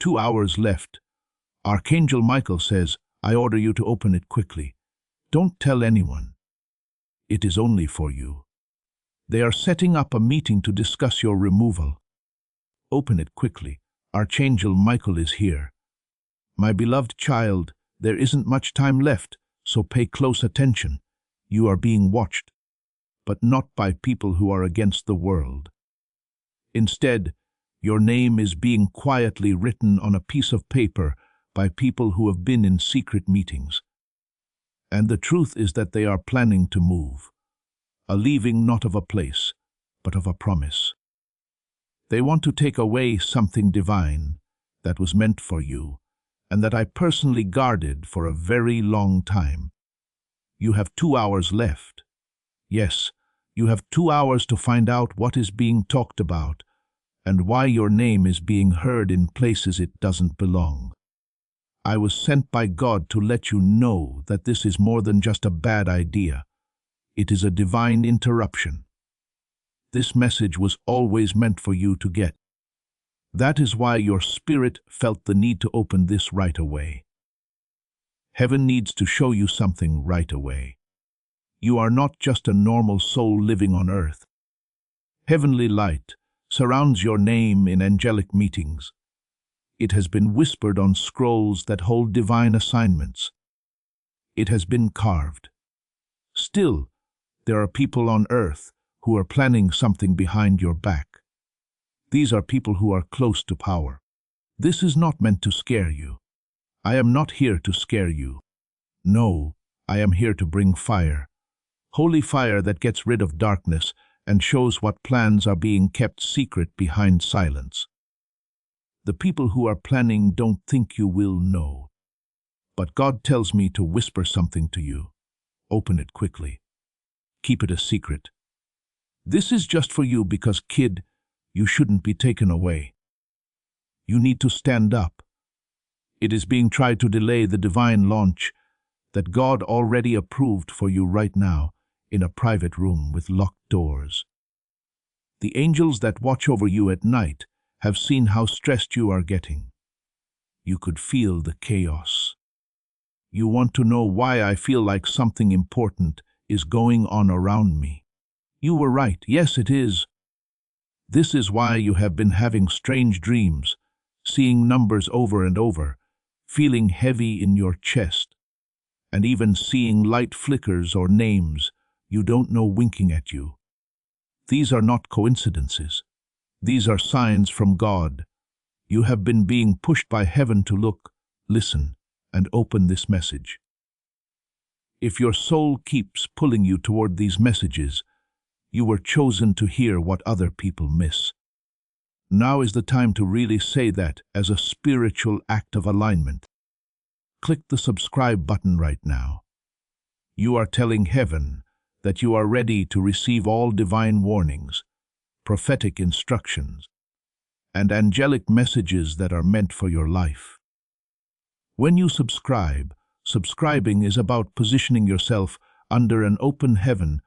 2 hours left. Archangel Michael says, I order you to open it quickly. Don't tell anyone. It is only for you. They are setting up a meeting to discuss your removal. Open it quickly. Archangel Michael is here. My beloved child, there isn't much time left, so pay close attention. You are being watched, but not by people who are against the world. Instead, your name is being quietly written on a piece of paper by people who have been in secret meetings. And the truth is that they are planning to move, a leaving not of a place, but of a promise. They want to take away something divine that was meant for you, and that I personally guarded for a very long time. You have 2 hours left. Yes, you have 2 hours to find out what is being talked about and why your name is being heard in places it doesn't belong. I was sent by God to let you know that this is more than just a bad idea. It is a divine interruption. This message was always meant for you to get. That is why your spirit felt the need to open this right away. Heaven needs to show you something right away. You are not just a normal soul living on earth. Heavenly light surrounds your name in angelic meetings. It has been whispered on scrolls that hold divine assignments. It has been carved. Still, there are people on earth who are planning something behind your back. These are people who are close to power. This is not meant to scare you. I am not here to scare you. No, I am here to bring fire. Holy fire that gets rid of darkness and shows what plans are being kept secret behind silence. The people who are planning don't think you will know. But God tells me to whisper something to you. Open it quickly. Keep it a secret. This is just for you because, kid, you shouldn't be taken away. You need to stand up. It is being tried to delay the divine launch that God already approved for you right now in a private room with locked doors. The angels that watch over you at night have seen how stressed you are getting. You could feel the chaos. You want to know why I feel like something important is going on around me. You were right. Yes, it is. This is why you have been having strange dreams, seeing numbers over and over, feeling heavy in your chest, and even seeing light flickers or names you don't know winking at you. These are not coincidences. These are signs from God. You have been being pushed by heaven to look, listen, and open this message. If your soul keeps pulling you toward these messages, you were chosen to hear what other people miss. Now is the time to really say that as a spiritual act of alignment. Click the subscribe button right now. You are telling heaven that you are ready to receive all divine warnings, prophetic instructions, and angelic messages that are meant for your life. When you subscribe, subscribing is about positioning yourself under an open heaven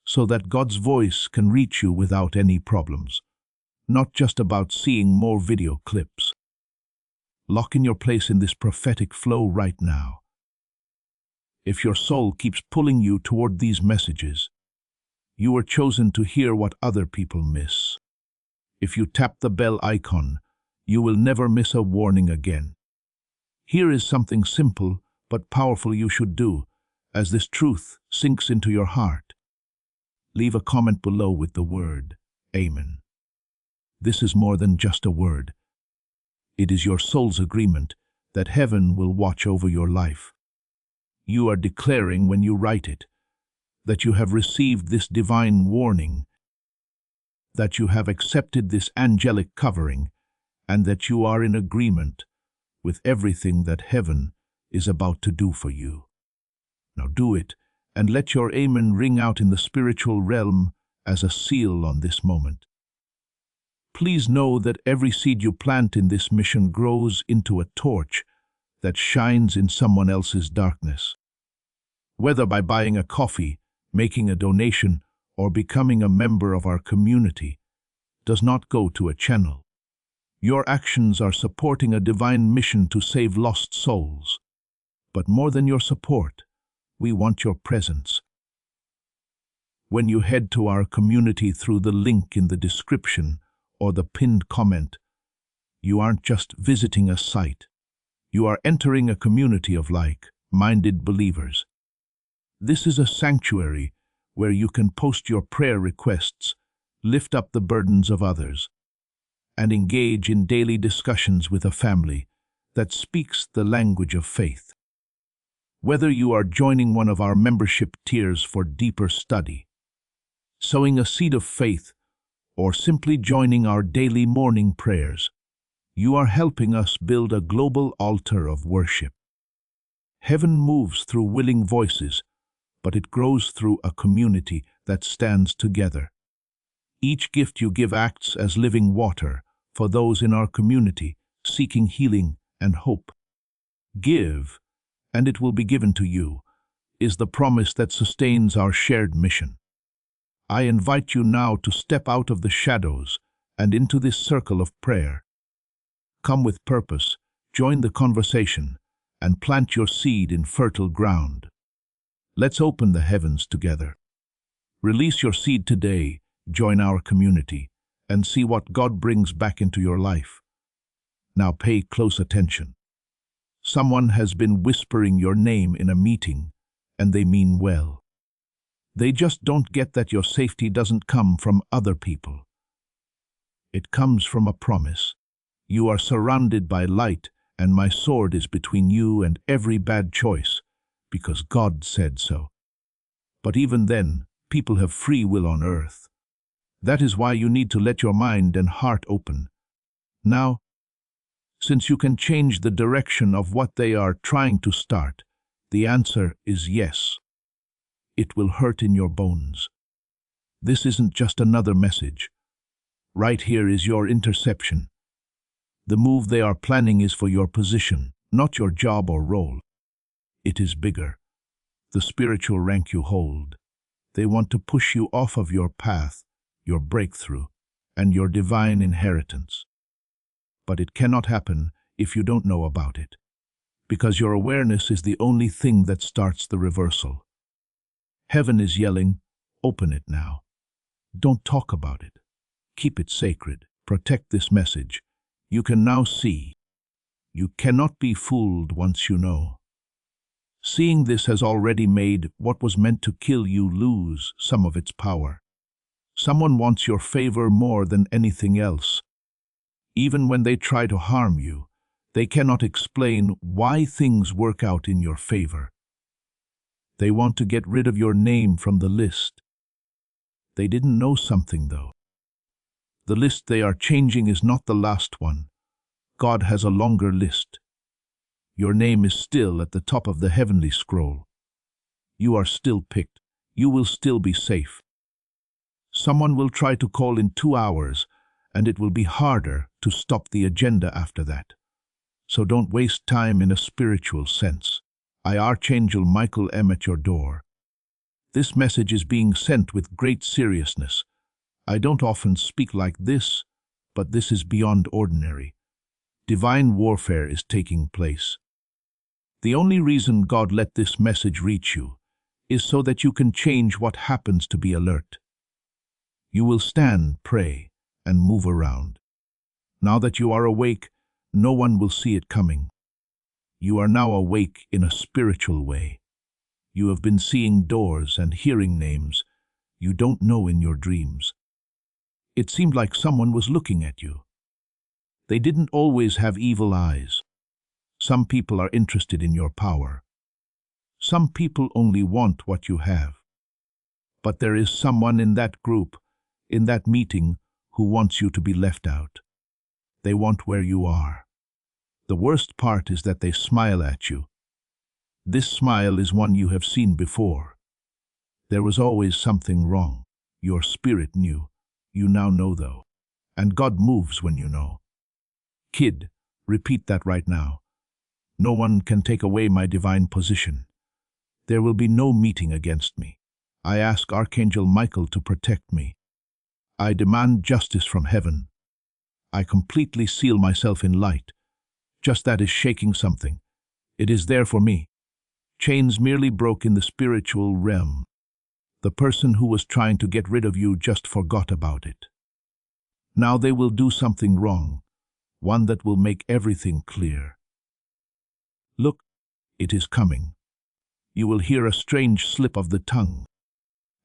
so that God's voice can reach you without any problems, not just about seeing more video clips. Lock in your place in this prophetic flow right now. If your soul keeps pulling you toward these messages, you are chosen to hear what other people miss. If you tap the bell icon, you will never miss a warning again. Here is something simple but powerful you should do as this truth sinks into your heart. Leave a comment below with the word Amen. This is more than just a word. It is your soul's agreement that heaven will watch over your life. You are declaring when you write it that you have received this divine warning, that you have accepted this angelic covering, and that you are in agreement with everything that heaven is about to do for you. Now do it, and let your amen ring out in the spiritual realm as a seal on this moment. Please know that every seed you plant in this mission grows into a torch that shines in someone else's darkness. Whether by buying a coffee, making a donation, or becoming a member of our community, does not go to a channel. Your actions are supporting a divine mission to save lost souls. But more than your support, we want your presence. When you head to our community through the link in the description or the pinned comment, you aren't just visiting a site. You are entering a community of like-minded believers. This is a sanctuary where you can post your prayer requests, lift up the burdens of others, and engage in daily discussions with a family that speaks the language of faith. Whether you are joining one of our membership tiers for deeper study, sowing a seed of faith, or simply joining our daily morning prayers, you are helping us build a global altar of worship. Heaven moves through willing voices, but it grows through a community that stands together. Each gift you give acts as living water for those in our community seeking healing and hope. Give, and it will be given to you, is the promise that sustains our shared mission. I invite you now to step out of the shadows and into this circle of prayer. Come with purpose, join the conversation, and plant your seed in fertile ground. Let's open the heavens together. Release your seed today, join our community, and see what God brings back into your life. Now pay close attention. Someone has been whispering your name in a meeting, and they mean well. They just don't get that your safety doesn't come from other people. It comes from a promise. You are surrounded by light, and my sword is between you and every bad choice, because God said so. But even then, people have free will on earth. That is why you need to let your mind and heart open. Now, since you can change the direction of what they are trying to start, the answer is yes. It will hurt in your bones. This isn't just another message. Right here is your interception. The move they are planning is for your position, not your job or role. It is bigger. The spiritual rank you hold. They want to push you off of your path, your breakthrough, and your divine inheritance. But it cannot happen if you don't know about it, because your awareness is the only thing that starts the reversal. Heaven is yelling, open it now. Don't talk about it. Keep it sacred. Protect this message. You can now see. You cannot be fooled once you know. Seeing this has already made what was meant to kill you lose some of its power. Someone wants your favor more than anything else. Even when they try to harm you, they cannot explain why things work out in your favor. They want to get rid of your name from the list. They didn't know something, though. The list they are changing is not the last one. God has a longer list. Your name is still at the top of the heavenly scroll. You are still picked. You will still be safe. Someone will try to call in 2 hours, and it will be harder to stop the agenda after that. So don't waste time in a spiritual sense. I, Archangel Michael, am at your door. This message is being sent with great seriousness. I don't often speak like this, but this is beyond ordinary. Divine warfare is taking place. The only reason God let this message reach you is so that you can change what happens to be alert. You will stand, pray, and move around. Now that you are awake, no one will see it coming. You are now awake in a spiritual way. You have been seeing doors and hearing names you don't know in your dreams. It seemed like someone was looking at you. They didn't always have evil eyes. Some people are interested in your power. Some people only want what you have. But there is someone in that group, in that meeting, who wants you to be left out. They want where you are. The worst part is that they smile at you. This smile is one you have seen before. There was always something wrong. Your spirit knew. You now know, though. And God moves when you know. Kid, repeat that right now. No one can take away my divine position. There will be no meeting against me. I ask Archangel Michael to protect me. I demand justice from heaven. I completely seal myself in light. Just that is shaking something. It is there for me. Chains merely broke in the spiritual realm. The person who was trying to get rid of you just forgot about it. Now they will do something wrong, one that will make everything clear. Look, it is coming. You will hear a strange slip of the tongue.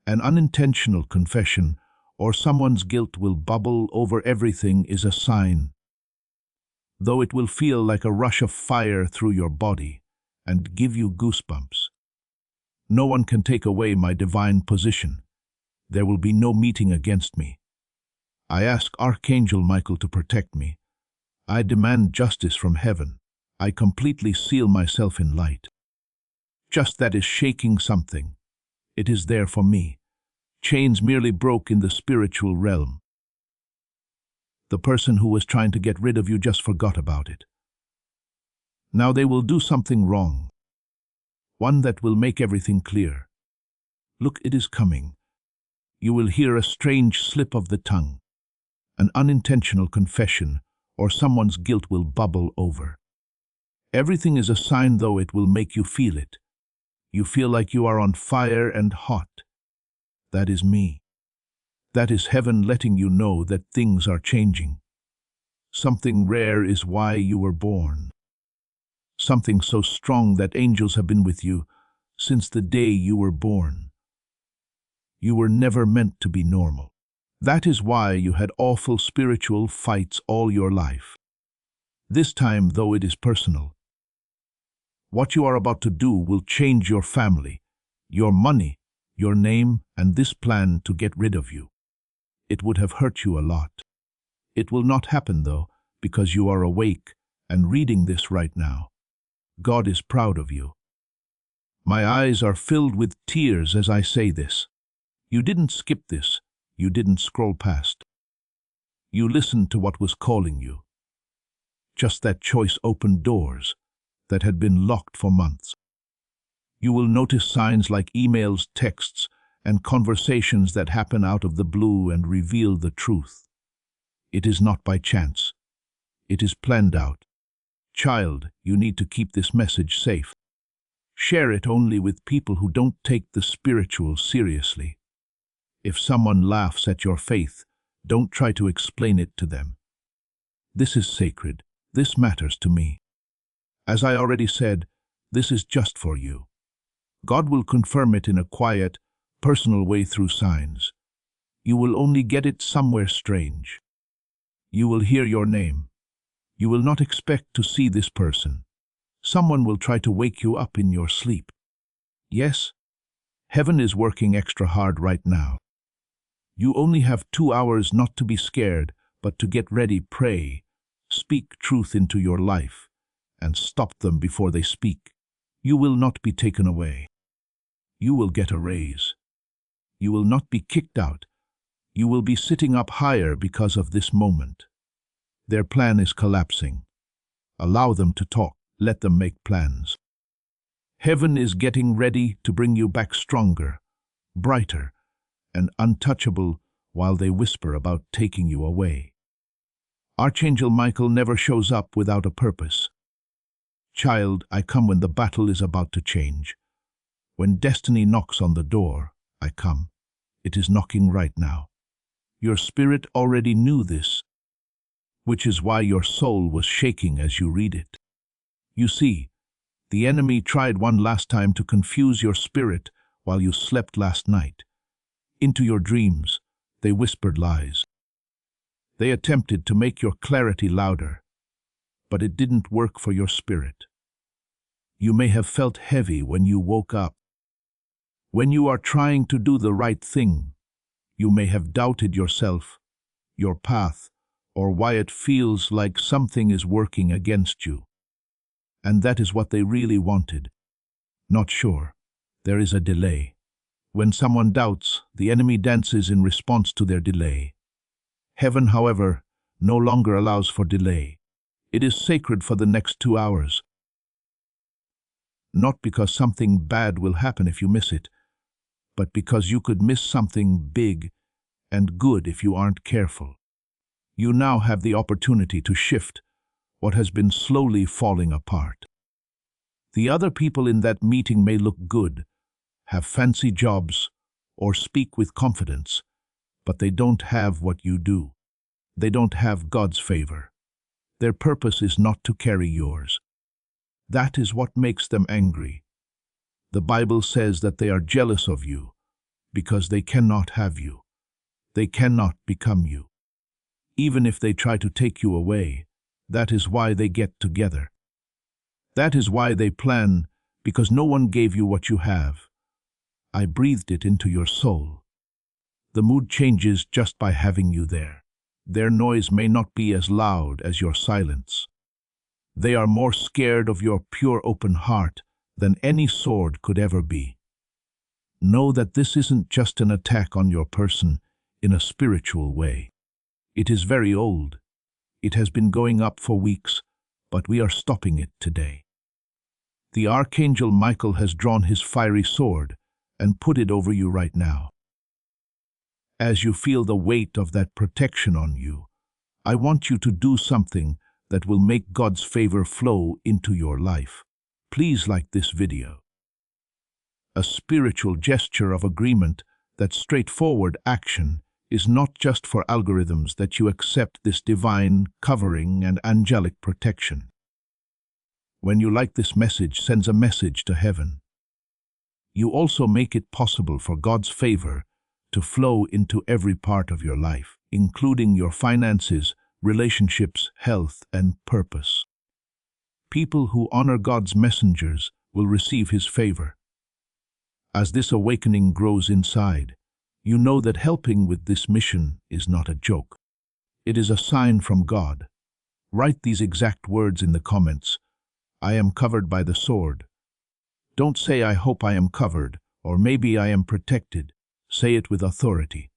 An unintentional confession or someone's guilt will bubble over everything is a sign. Though it will feel like a rush of fire through your body and give you goosebumps. No one can take away my divine position. There will be no meeting against me. I ask Archangel Michael to protect me. I demand justice from heaven. I completely seal myself in light. Just that is shaking something. It is there for me. Chains merely broke in the spiritual realm. The person who was trying to get rid of you just forgot about it. Now they will do something wrong. One that will make everything clear. Look, it is coming. You will hear a strange slip of the tongue. An unintentional confession or someone's guilt will bubble over. Everything is a sign, though it will make you feel it. You feel like you are on fire and hot. That is me. That is heaven letting you know that things are changing. Something rare is why you were born. Something so strong that angels have been with you since the day you were born. You were never meant to be normal. That is why you had awful spiritual fights all your life. This time, though it is personal, what you are about to do will change your family, your money, your name, and this plan to get rid of you. It would have hurt you a lot. It will not happen, though, because you are awake and reading this right now. God is proud of you. My eyes are filled with tears as I say this. You didn't skip this. You didn't scroll past. You listened to what was calling you. Just that choice opened doors that had been locked for months. You will notice signs like emails, texts, and conversations that happen out of the blue and reveal the truth. It is not by chance. It is planned out. Child, you need to keep this message safe. Share it only with people who don't take the spiritual seriously. If someone laughs at your faith, don't try to explain it to them. This is sacred. This matters to me. As I already said, this is just for you. God will confirm it in a quiet, personal way through signs. You will only get it somewhere strange. You will hear your name. You will not expect to see this person. Someone will try to wake you up in your sleep. Yes, heaven is working extra hard right now. You only have 2 hours not to be scared, but to get ready, pray, speak truth into your life, and stop them before they speak. You will not be taken away. You will get a raise. You will not be kicked out. You will be sitting up higher because of this moment. Their plan is collapsing. Allow them to talk. Let them make plans. Heaven is getting ready to bring you back stronger, brighter, and untouchable while they whisper about taking you away. Archangel Michael never shows up without a purpose. Child, I come when the battle is about to change. When destiny knocks on the door, I come. It is knocking right now. Your spirit already knew this, which is why your soul was shaking as you read it. You see, the enemy tried one last time to confuse your spirit while you slept last night. Into your dreams, they whispered lies. They attempted to make your clarity louder, but it didn't work for your spirit. You may have felt heavy when you woke up. When you are trying to do the right thing, you may have doubted yourself, your path, or why it feels like something is working against you. And that is what they really wanted. Not sure. There is a delay. When someone doubts, the enemy dances in response to their delay. Heaven, however, no longer allows for delay. It is sacred for the next 2 hours. Not because something bad will happen if you miss it, but because you could miss something big and good if you aren't careful. You now have the opportunity to shift what has been slowly falling apart. The other people in that meeting may look good, have fancy jobs, or speak with confidence, but they don't have what you do. They don't have God's favor. Their purpose is not to carry yours. That is what makes them angry. The Bible says that they are jealous of you because they cannot have you. They cannot become you. Even if they try to take you away, that is why they get together. That is why they plan, because no one gave you what you have. I breathed it into your soul. The mood changes just by having you there. Their noise may not be as loud as your silence. They are more scared of your pure open heart than any sword could ever be. Know that this isn't just an attack on your person in a spiritual way. It is very old. It has been going up for weeks, but we are stopping it today. The Archangel Michael has drawn his fiery sword and put it over you right now. As you feel the weight of that protection on you, I want you to do something that will make God's favor flow into your life. Please like this video. A spiritual gesture of agreement, that straightforward action, is not just for algorithms that you accept this divine covering and angelic protection. When you like this message, sends a message to heaven. You also make it possible for God's favor to flow into every part of your life, including your finances, relationships, health, and purpose. People who honor God's messengers will receive His favor. As this awakening grows inside, you know that helping with this mission is not a joke. It is a sign from God. Write these exact words in the comments. I am covered by the sword. Don't say I hope I am covered, or maybe I am protected. Say it with authority.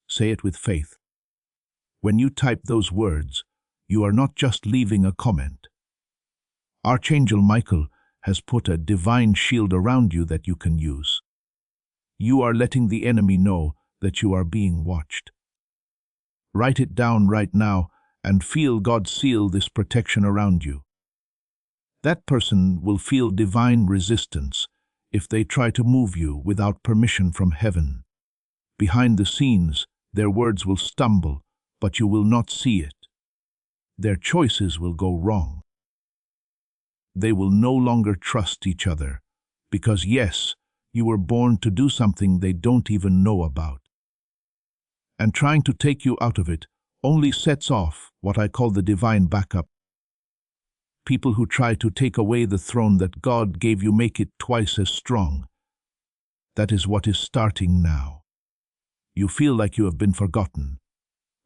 Say it with faith. When you type those words, you are not just leaving a comment. Archangel Michael has put a divine shield around you that you can use. You are letting the enemy know that you are being watched. Write it down right now and feel God seal this protection around you. That person will feel divine resistance if they try to move you without permission from heaven. Behind the scenes, their words will stumble, but you will not see it. Their choices will go wrong. They will no longer trust each other, because yes, you were born to do something they don't even know about. And trying to take you out of it only sets off what I call the divine backup. People who try to take away the throne that God gave you make it twice as strong. That is what is starting now. You feel like you have been forgotten.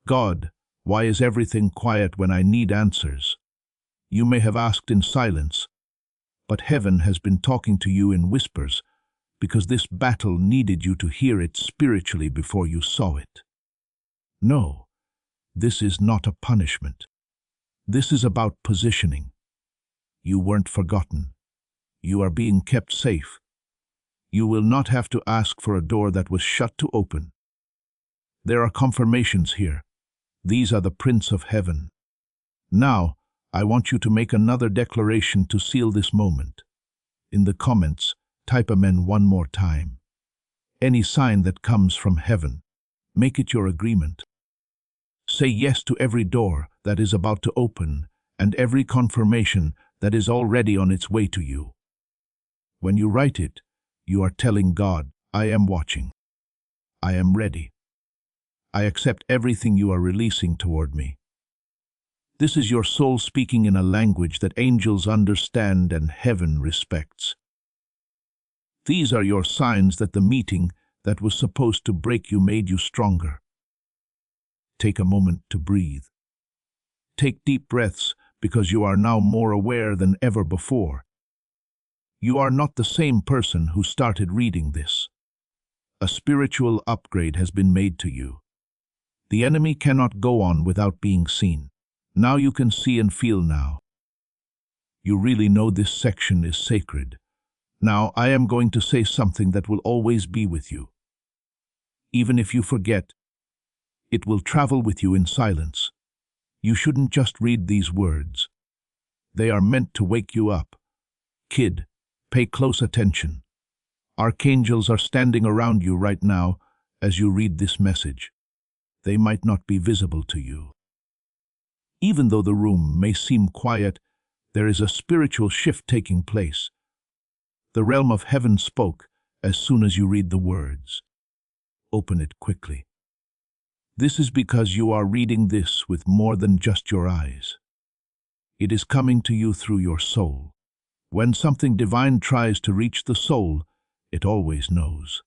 God, why is everything quiet when I need answers? You may have asked in silence, but heaven has been talking to you in whispers because this battle needed you to hear it spiritually before you saw it. No, this is not a punishment. This is about positioning. You weren't forgotten. You are being kept safe. You will not have to ask for a door that was shut to open. There are confirmations here. These are the prints of heaven. Now, I want you to make another declaration to seal this moment. In the comments, type amen one more time. Any sign that comes from heaven, make it your agreement. Say yes to every door that is about to open and every confirmation that is already on its way to you. When you write it, you are telling God, I am watching. I am ready. I accept everything you are releasing toward me. This is your soul speaking in a language that angels understand and heaven respects. These are your signs that the meeting that was supposed to break you made you stronger. Take a moment to breathe. Take deep breaths because you are now more aware than ever before. You are not the same person who started reading this. A spiritual upgrade has been made to you. The enemy cannot go on without being seen. Now you can see and feel now. You really know this section is sacred. Now I am going to say something that will always be with you. Even if you forget, it will travel with you in silence. You shouldn't just read these words. They are meant to wake you up. Kid, pay close attention. Archangels are standing around you right now as you read this message. They might not be visible to you. Even though the room may seem quiet, there is a spiritual shift taking place. The realm of heaven spoke as soon as you read the words. Open it quickly. This is because you are reading this with more than just your eyes. It is coming to you through your soul. When something divine tries to reach the soul, it always knows.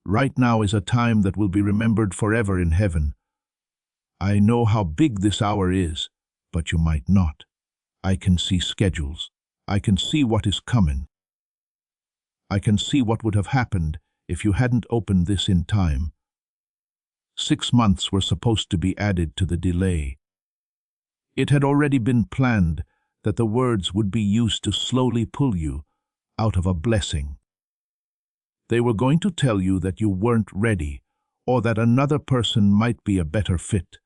Right now is a time that will be remembered forever in heaven. I know how big this hour is, but you might not. I can see schedules. I can see what is coming. I can see what would have happened if you hadn't opened this in time. 6 months were supposed to be added to the delay. It had already been planned that the words would be used to slowly pull you out of a blessing. They were going to tell you that you weren't ready or that another person might be a better fit.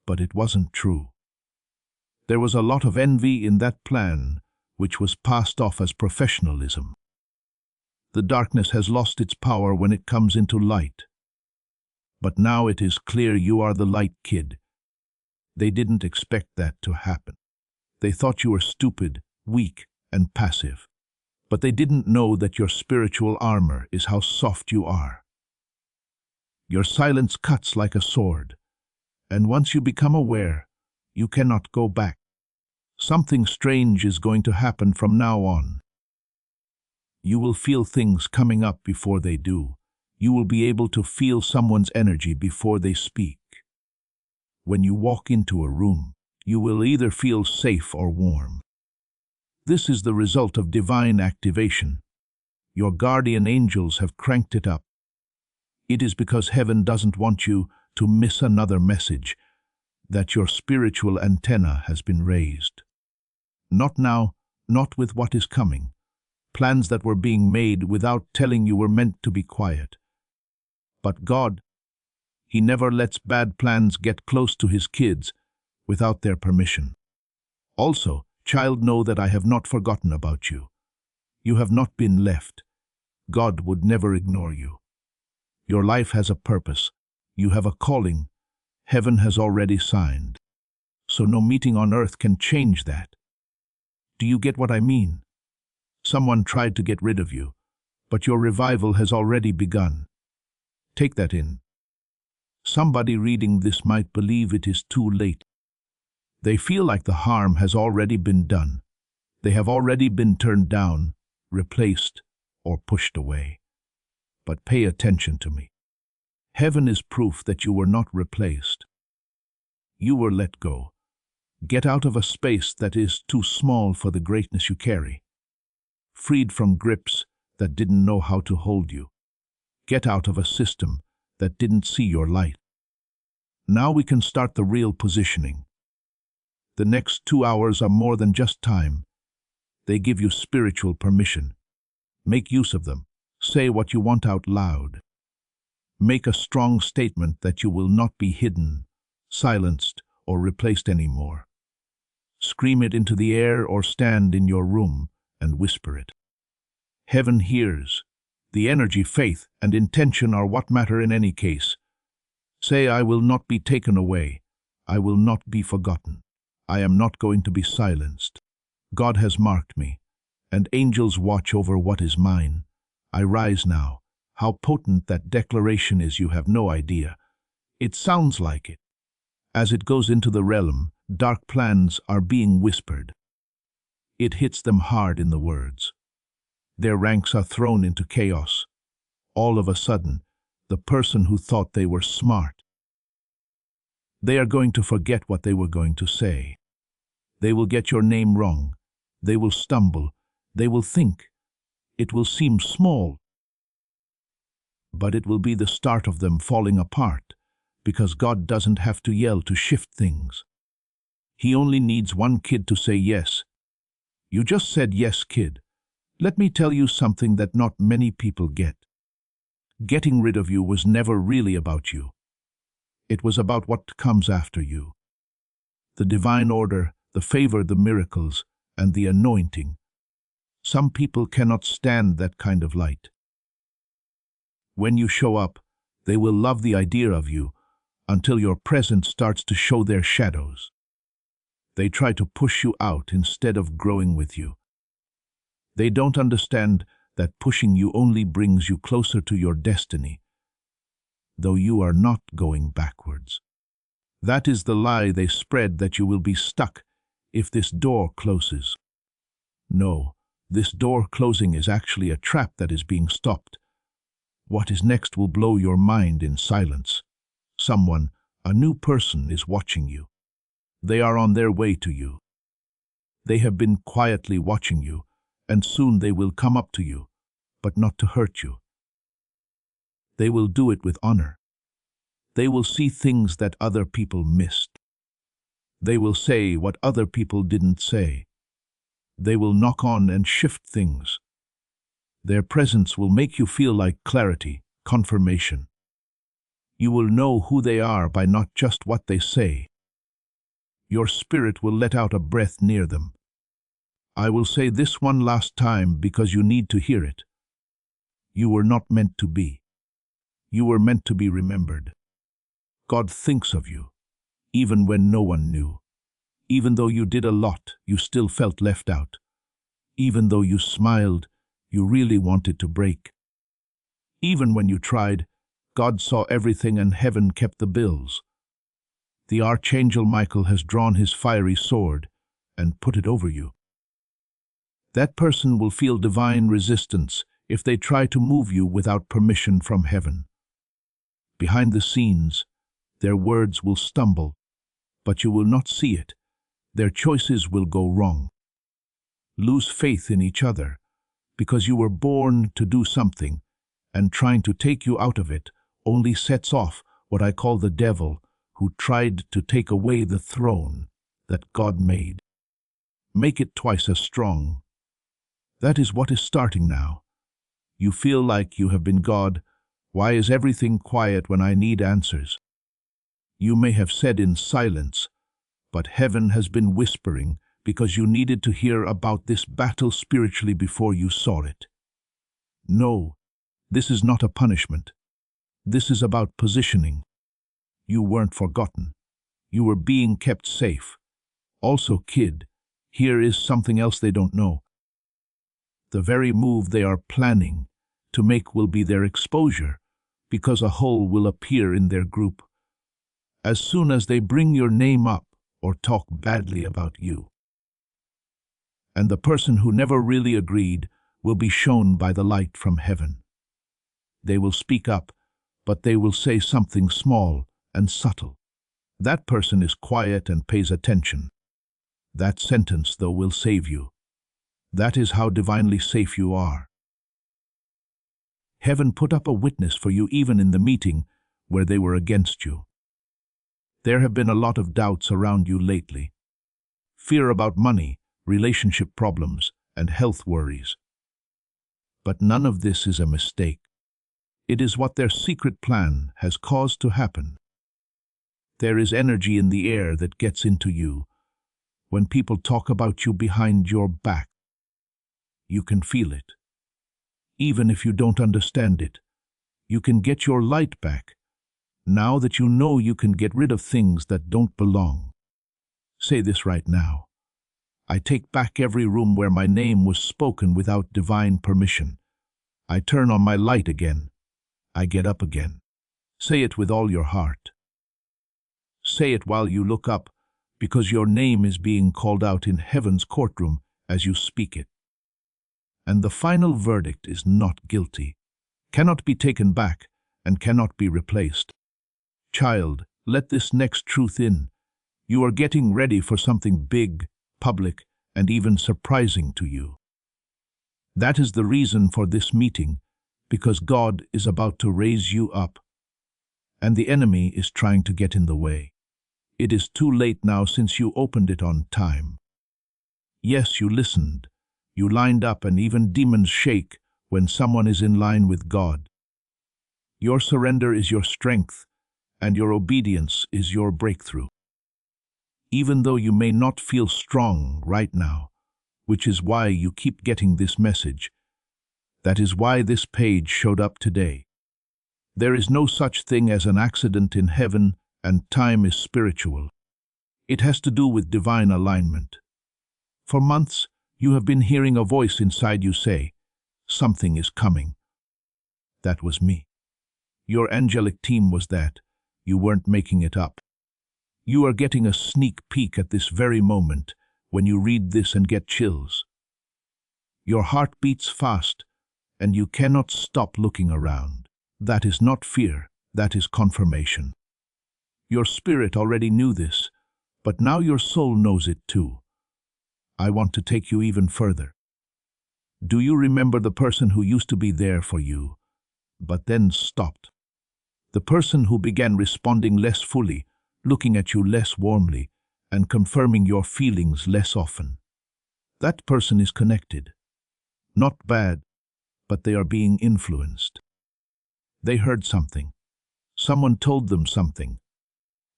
But it wasn't true. There was a lot of envy in that plan, which was passed off as professionalism. The darkness has lost its power when it comes into light. But now it is clear you are the light, kid. They didn't expect that to happen. They thought you were stupid, weak, and passive. But they didn't know that your spiritual armor is how soft you are. Your silence cuts like a sword, and once you become aware, you cannot go back. Something strange is going to happen from now on. You will feel things coming up before they do. You will be able to feel someone's energy before they speak. When you walk into a room, you will either feel safe or warm. This is the result of divine activation. Your guardian angels have cranked it up. It is because heaven doesn't want you to miss another message that your spiritual antenna has been raised. Not now, not with what is coming. Plans that were being made without telling you were meant to be quiet. But God, He never lets bad plans get close to His kids without their permission. Also, child, know that I have not forgotten about you. You have not been left. God would never ignore you. Your life has a purpose. You have a calling. Heaven has already signed. So no meeting on earth can change that. Do you get what I mean? Someone tried to get rid of you, but your revival has already begun. Take that in. Somebody reading this might believe it is too late. They feel like the harm has already been done. They have already been turned down, replaced, or pushed away. But pay attention to me. Heaven is proof that you were not replaced. You were let go. Get out of a space that is too small for the greatness you carry. Freed from grips that didn't know how to hold you. Get out of a system that didn't see your light. Now we can start the real positioning. The next 2 hours are more than just time. They give you spiritual permission. Make use of them. Say what you want out loud. Make a strong statement that you will not be hidden, silenced, or replaced anymore. Scream it into the air or stand in your room and whisper it. Heaven hears. The energy, faith, and intention are what matter in any case. Say, I will not be taken away. I will not be forgotten. I am not going to be silenced. God has marked me, and angels watch over what is mine. I rise now. How potent that declaration is, you have no idea. It sounds like it. As it goes into the realm, dark plans are being whispered. It hits them hard in the words. Their ranks are thrown into chaos. All of a sudden, the person who thought they were smart. They are going to forget what they were going to say. They will get your name wrong. They will stumble. They will think. It will seem small. But it will be the start of them falling apart, because God doesn't have to yell to shift things. He only needs one kid to say yes. You just said yes, kid. Let me tell you something that not many people get. Getting rid of you was never really about you. It was about what comes after you. the divine order, the favor, the miracles, and the anointing. Some people cannot stand that kind of light. When you show up, they will love the idea of you until your presence starts to show their shadows. They try to push you out instead of growing with you. They don't understand that pushing you only brings you closer to your destiny, though you are not going backwards. That is the lie they spread, that you will be stuck if this door closes. No, this door closing is actually a trap that is being stopped. What is next will blow your mind in silence. Someone, a new person, is watching you. They are on their way to you. They have been quietly watching you, and soon they will come up to you, but not to hurt you. They will do it with honor. They will see things that other people missed. They will say what other people didn't say. They will knock on and shift things. Their presence will make you feel like clarity, confirmation. You will know who they are by not just what they say. Your spirit will let out a breath near them. I will say this one last time because you need to hear it. You were not meant to be. You were meant to be remembered. God thinks of you, even when no one knew. Even though you did a lot, you still felt left out. Even though you smiled, you really wanted to break. Even when you tried, God saw everything and heaven kept the bills. The Archangel Michael has drawn his fiery sword and put it over you. That person will feel divine resistance if they try to move you without permission from heaven. Behind the scenes, their words will stumble, but you will not see it. Their choices will go wrong. Lose faith in each other, because you were born to do something, and trying to take you out of it only sets off what I call the devil, who tried to take away the throne that God made. Make it twice as strong. That is what is starting now. You feel like you have been God. Why is everything quiet when I need answers? You may have said in silence, but heaven has been whispering because you needed to hear about this battle spiritually before you saw it. No, this is not a punishment. This is about positioning. You weren't forgotten. You were being kept safe. Also, kid, here is something else they don't know. The very move they are planning to make will be their exposure, because a hole will appear in their group as soon as they bring your name up or talk badly about you. And the person who never really agreed will be shown by the light from heaven. They will speak up, but they will say something small and subtle. That person is quiet and pays attention. That sentence, though, will save you. That is how divinely safe you are. Heaven put up a witness for you even in the meeting where they were against you. There have been a lot of doubts around you lately. Fear about money, relationship problems, and health worries. But none of this is a mistake. It is what their secret plan has caused to happen. There is energy in the air that gets into you when people talk about you behind your back. You can feel it. Even if you don't understand it, you can get your light back. Now that you know you can get rid of things that don't belong. Say this right now. I take back every room where my name was spoken without divine permission. I turn on my light again. I get up again. Say it with all your heart. Say it while you look up, because your name is being called out in heaven's courtroom as you speak it. And the final verdict is not guilty, cannot be taken back, and cannot be replaced. Child, let this next truth in. You are getting ready for something big, public, and even surprising to you. That is the reason for this meeting, because God is about to raise you up, and the enemy is trying to get in the way. It is too late now since you opened it on time. Yes, you listened. You lined up, and even demons shake when someone is in line with God. Your surrender is your strength, and your obedience is your breakthrough. even though you may not feel strong right now, which is why you keep getting this message. That is why this page showed up today. There is no such thing as an accident in heaven, and time is spiritual. It has to do with divine alignment. For months, you have been hearing a voice inside you say, "Something is coming." That was me. Your angelic team was that. You weren't making it up. You are getting a sneak peek at this very moment when you read this and get chills. Your heart beats fast, and you cannot stop looking around. That is not fear, that is confirmation. Your spirit already knew this, but now your soul knows it too. I want to take you even further. Do you remember the person who used to be there for you, but then stopped? The person who began responding less fully, looking at you less warmly, and confirming your feelings less often. That person is connected. Not bad, but they are being influenced. They heard something. Someone told them something.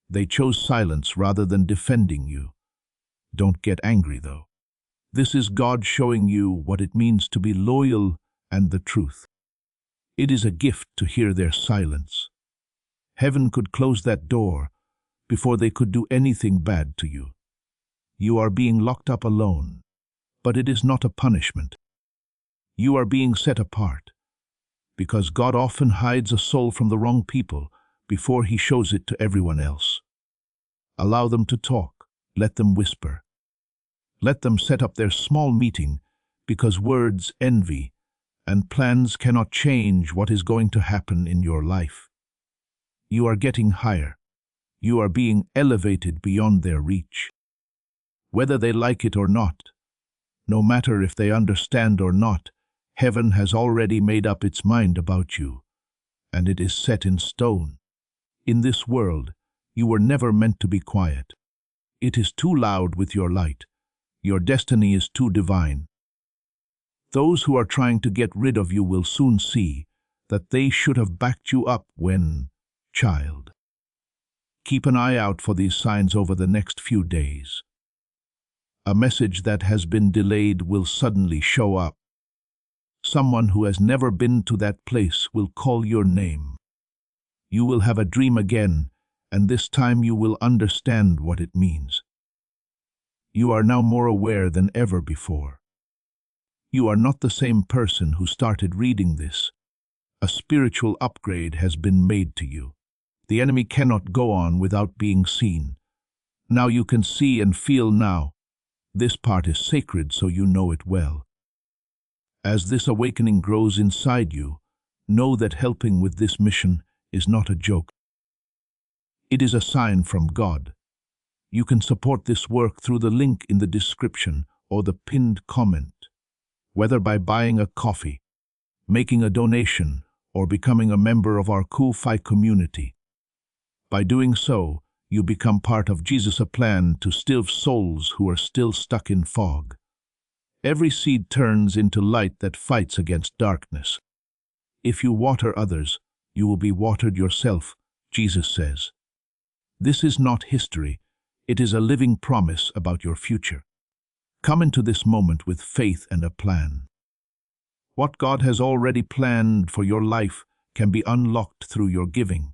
They chose silence rather than defending you. Don't get angry, though. This is God showing you what it means to be loyal and the truth. It is a gift to hear their silence. Heaven could close that door before they could do anything bad to you. You are being locked up alone, but it is not a punishment. You are being set apart, because God often hides a soul from the wrong people before He shows it to everyone else. Allow them to talk, let them whisper. Let them set up their small meeting, because words, envy, and plans cannot change what is going to happen in your life. You are getting higher. You are being elevated beyond their reach. Whether they like it or not, no matter if they understand or not, heaven has already made up its mind about you, and it is set in stone. In this world, you were never meant to be quiet. It is too loud with your light. Your destiny is too divine. Those who are trying to get rid of you will soon see that they should have backed you up when, child. Keep an eye out for these signs over the next few days. A message that has been delayed will suddenly show up. Someone who has never been to that place will call your name. You will have a dream again, and this time you will understand what it means. You are now more aware than ever before. You are not the same person who started reading this. A spiritual upgrade has been made to you. The enemy cannot go on without being seen. Now you can see and feel now. This part is sacred, so you know it well. As this awakening grows inside you, know that helping with this mission is not a joke. It is a sign from God. You can support this work through the link in the description or the pinned comment, whether by buying a coffee, making a donation, or becoming a member of our Ko-Fi community. By doing so, you become part of Jesus' plan to still souls who are still stuck in fog. Every seed turns into light that fights against darkness. If you water others, you will be watered yourself, Jesus says. This is not history. It is a living promise about your future. Come into this moment with faith and a plan. What God has already planned for your life can be unlocked through your giving.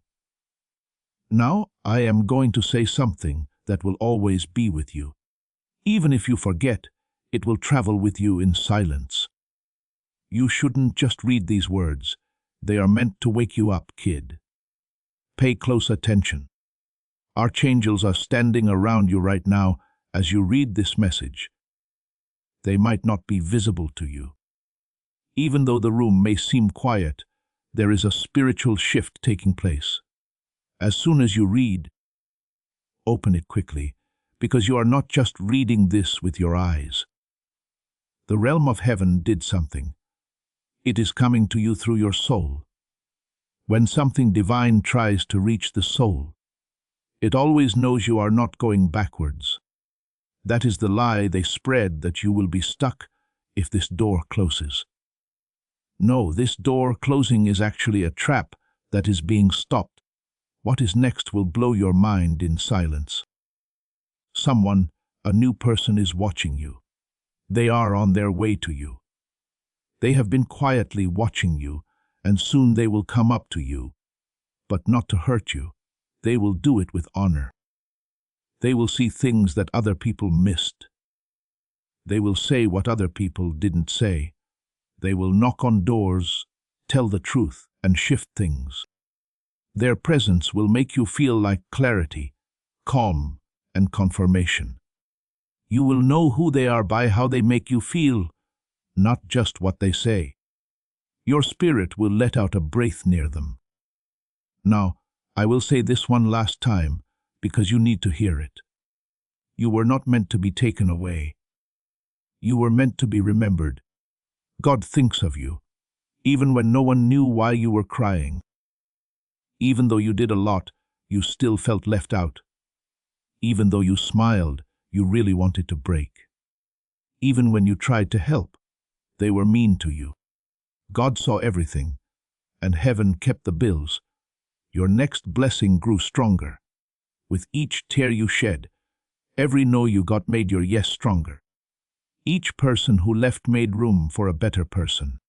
Now, I am going to say something that will always be with you. Even if you forget, it will travel with you in silence. You shouldn't just read these words. They are meant to wake you up, kid. Pay close attention. Archangels are standing around you right now as you read this message. They might not be visible to you. Even though the room may seem quiet, there is a spiritual shift taking place. As soon as you read, open it quickly, because you are not just reading this with your eyes. The realm of heaven did something. It is coming to you through your soul. When something divine tries to reach the soul, it always knows you are not going backwards. That is the lie they spread, that you will be stuck if this door closes. No, this door closing is actually a trap that is being stopped. What is next will blow your mind in silence. Someone, a new person, is watching you. They are on their way to you. They have been quietly watching you, and soon they will come up to you, but not to hurt you. They will do it with honor. They will see things that other people missed. They will say what other people didn't say. They will knock on doors, tell the truth, and shift things. Their presence will make you feel like clarity, calm, and confirmation. You will know who they are by how they make you feel, not just what they say. Your spirit will let out a breath near them. Now, I will say this one last time, because you need to hear it. You were not meant to be taken away. You were meant to be remembered. God thinks of you, even when no one knew why you were crying. Even though you did a lot, you still felt left out. Even though you smiled, you really wanted to break. Even when you tried to help, they were mean to you. God saw everything, and heaven kept the bills. Your next blessing grew stronger. With each tear you shed, every no you got made your yes stronger. Each person who left made room for a better person.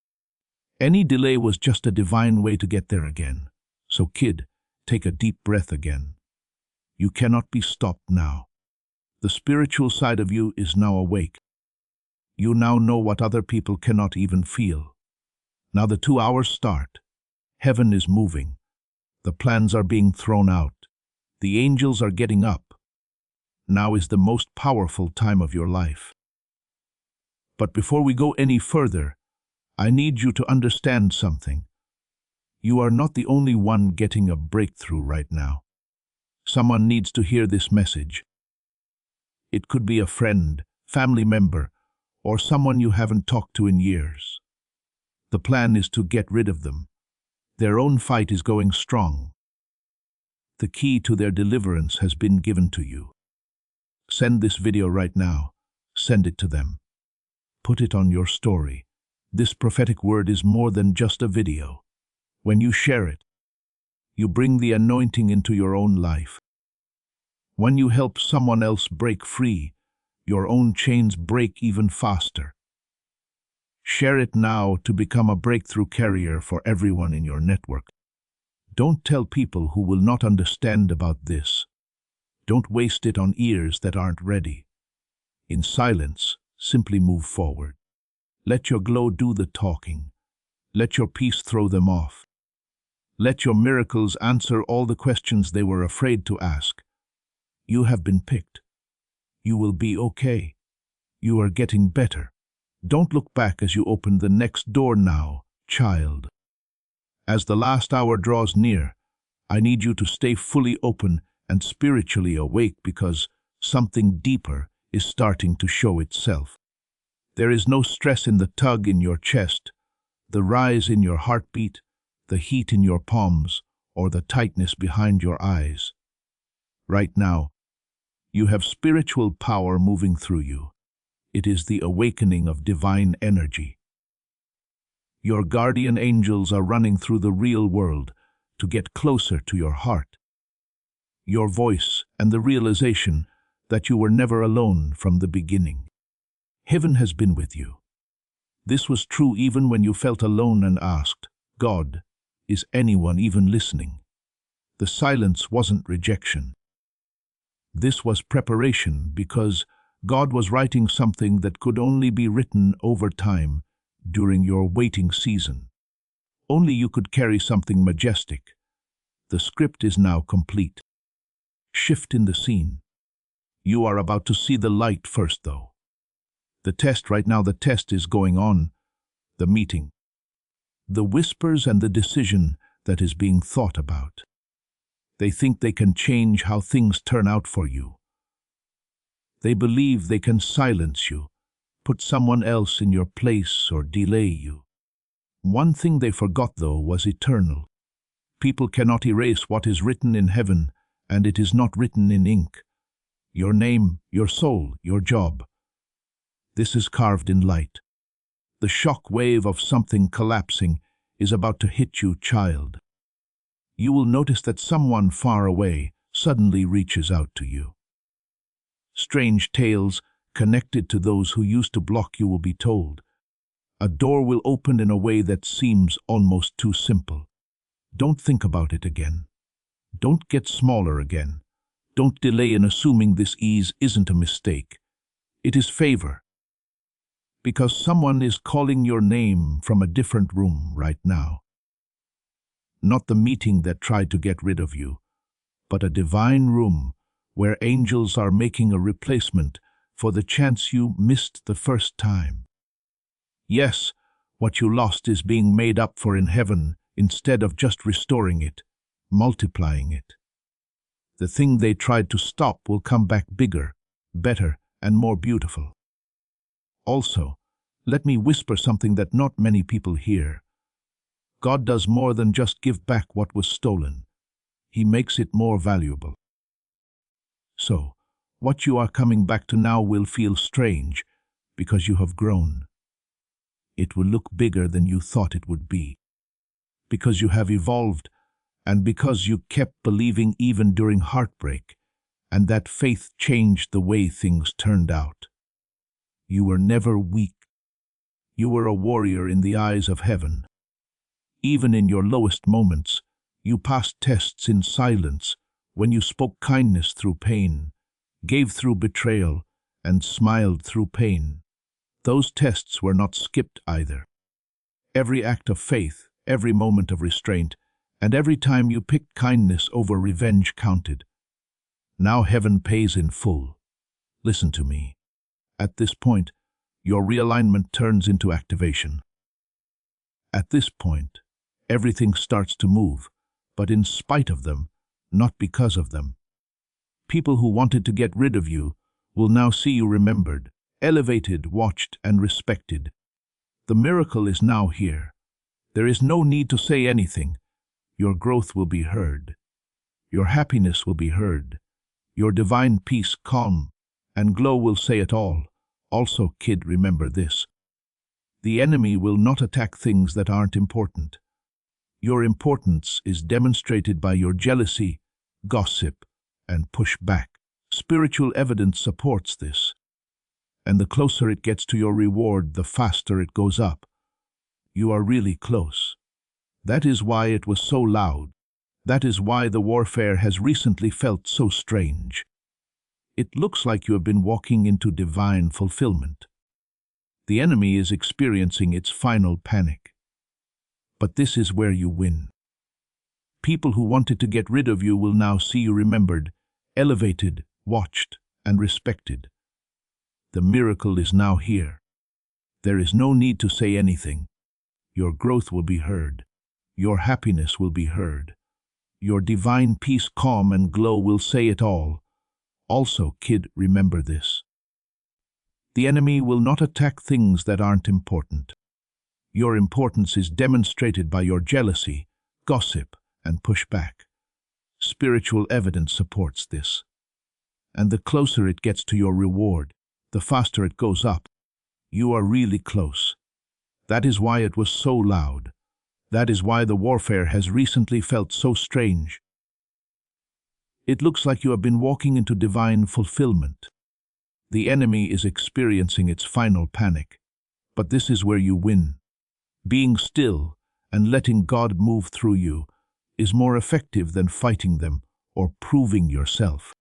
Any delay was just a divine way to get there again. So kid, take a deep breath again. You cannot be stopped now. The spiritual side of you is now awake. You now know what other people cannot even feel. Now the 2 hours start. Heaven is moving. The plans are being thrown out. The angels are getting up. Now is the most powerful time of your life. But before we go any further, I need you to understand something. You are not the only one getting a breakthrough right now. Someone needs to hear this message. It could be a friend, family member, or someone you haven't talked to in years. The plan is to get rid of them. Their own fight is going strong. The key to their deliverance has been given to you. Send this video right now. Send it to them. Put it on your story. This prophetic word is more than just a video. When you share it, you bring the anointing into your own life. When you help someone else break free, your own chains break even faster. Share it now to become a breakthrough carrier for everyone in your network. Don't tell people who will not understand about this. Don't waste it on ears that aren't ready. In silence, simply move forward. Let your glow do the talking. Let your peace throw them off. Let your miracles answer all the questions they were afraid to ask. You have been picked. You will be okay. You are getting better. Don't look back as you open the next door now, child. As the last hour draws near, I need you to stay fully open and spiritually awake because something deeper is starting to show itself. There is no stress in the tug in your chest, the rise in your heartbeat, the heat in your palms, or the tightness behind your eyes. Right now, you have spiritual power moving through you. It is the awakening of divine energy. Your guardian angels are running through the real world to get closer to your heart. Your voice and the realization that you were never alone from the beginning. Heaven has been with you. This was true even when you felt alone and asked, God, is anyone even listening? The silence wasn't rejection. This was preparation because God was writing something that could only be written over time during your waiting season. Only you could carry something majestic. The script is now complete. Shift in the scene. You are about to see the light first, though. The test is going on. The meeting. The whispers and the decision that is being thought about. They think they can change how things turn out for you. They believe they can silence you, put someone else in your place or delay you. One thing they forgot, though, was eternal. People cannot erase what is written in heaven, and it is not written in ink. Your name, your soul, your job. This is carved in light. The shock wave of something collapsing is about to hit you, child. You will notice that someone far away suddenly reaches out to you. Strange tales connected to those who used to block you will be told. A door will open in a way that seems almost too simple. Don't think about it again. Don't get smaller again. Don't delay in assuming this ease isn't a mistake. It is favor. Because someone is calling your name from a different room right now. Not the meeting that tried to get rid of you, but a divine room where angels are making a replacement for the chance you missed the first time. Yes, what you lost is being made up for in heaven instead of just restoring it, multiplying it. The thing they tried to stop will come back bigger, better, and more beautiful. Also, let me whisper something that not many people hear. God does more than just give back what was stolen. He makes it more valuable. So, what you are coming back to now will feel strange because you have grown. It will look bigger than you thought it would be. Because you have evolved, and because you kept believing even during heartbreak, and that faith changed the way things turned out. You were never weak. You were a warrior in the eyes of heaven. Even in your lowest moments, you passed tests in silence when you spoke kindness through pain, gave through betrayal, and smiled through pain. Those tests were not skipped either. Every act of faith, every moment of restraint, and every time you picked kindness over revenge counted. Now heaven pays in full. Listen to me. At this point, your realignment turns into activation. At this point, everything starts to move, but in spite of them, not because of them. People who wanted to get rid of you will now see you remembered, elevated, watched, and respected. The miracle is now here. There is no need to say anything. Your growth will be heard. Your happiness will be heard. Your divine peace, calm, and glow will say it all. Also, kid, remember this. The enemy will not attack things that aren't important. Your importance is demonstrated by your jealousy, gossip, and pushback. Spiritual evidence supports this. And the closer it gets to your reward, the faster it goes up. You are really close. That is why it was so loud. That is why the warfare has recently felt so strange. It looks like you have been walking into divine fulfillment. The enemy is experiencing its final panic. But this is where you win. People who wanted to get rid of you will now see you remembered, elevated, watched, and respected. The miracle is now here. There is no need to say anything. Your growth will be heard. Your happiness will be heard. Your divine peace, calm, and glow will say it all. Also, kid, remember this. The enemy will not attack things that aren't important. Your importance is demonstrated by your jealousy, gossip, and pushback. Spiritual evidence supports this. And the closer it gets to your reward, the faster it goes up. You are really close. That is why it was so loud. That is why the warfare has recently felt so strange. It looks like you have been walking into divine fulfillment. The enemy is experiencing its final panic. But this is where you win. Being still and letting God move through you is more effective than fighting them or proving yourself.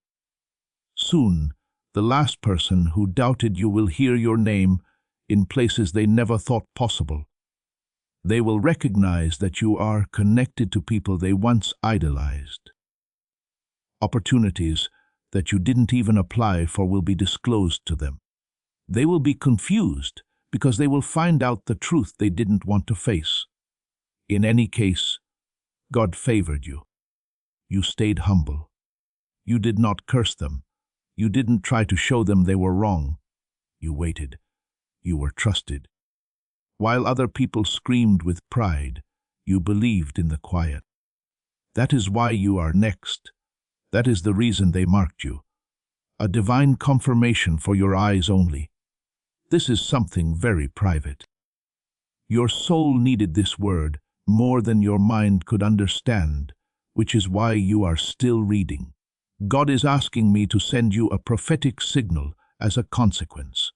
Soon, the last person who doubted you will hear your name in places they never thought possible. They will recognize that you are connected to people they once idolized. Opportunities that you didn't even apply for will be disclosed to them. They will be confused because they will find out the truth they didn't want to face. In any case, God favored you. You stayed humble. You did not curse them. You didn't try to show them they were wrong. You waited. You were trusted. While other people screamed with pride, you believed in the quiet. That is why you are next. That is the reason they marked you. A divine confirmation for your eyes only. This is something very private. Your soul needed this word more than your mind could understand, which is why you are still reading. God is asking me to send you a prophetic signal as a consequence.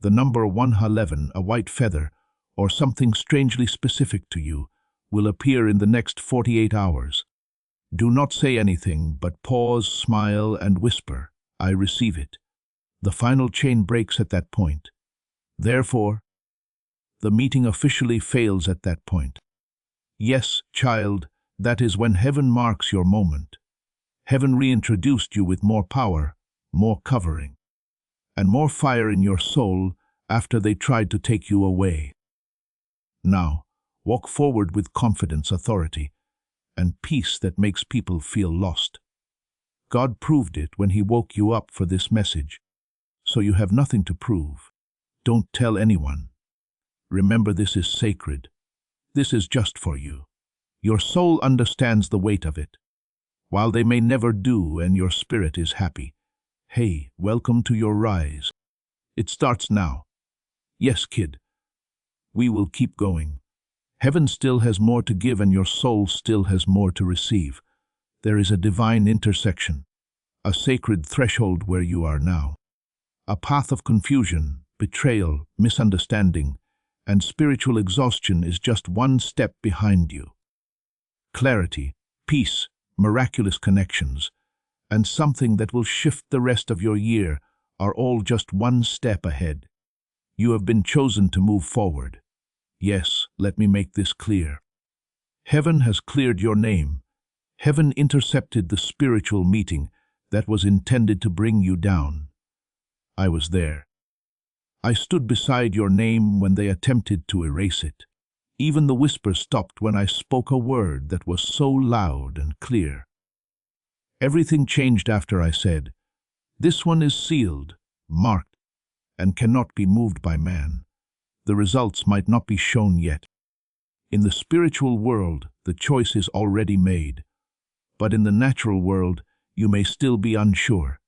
The number 111, a white feather, or something strangely specific to you, will appear in the next 48 hours. Do not say anything, but pause, smile, and whisper, "I receive it." The final chain breaks at that point. Therefore, the meeting officially fails at that point. Yes, child, that is when heaven marks your moment. Heaven reintroduced you with more power, more covering, and more fire in your soul after they tried to take you away. Now, walk forward with confidence, authority, and peace that makes people feel lost. God proved it when He woke you up for this message, so you have nothing to prove. Don't tell anyone. Remember, this is sacred. This is just for you. Your soul understands the weight of it, while they may never do, and your spirit is happy. Hey, welcome to your rise. It starts now. Yes, kid. We will keep going. Heaven still has more to give, and your soul still has more to receive. There is a divine intersection, a sacred threshold where you are now. A path of confusion, betrayal, misunderstanding, and spiritual exhaustion is just one step behind you. Clarity, peace, miraculous connections, and something that will shift the rest of your year are all just one step ahead. You have been chosen to move forward. Yes, let me make this clear. Heaven has cleared your name. Heaven intercepted the spiritual meeting that was intended to bring you down. I was there. I stood beside your name when they attempted to erase it. Even the whisper stopped when I spoke a word that was so loud and clear. Everything changed after I said, "This one is sealed, marked, and cannot be moved by man." The results might not be shown yet. In the spiritual world, the choice is already made. But in the natural world, you may still be unsure.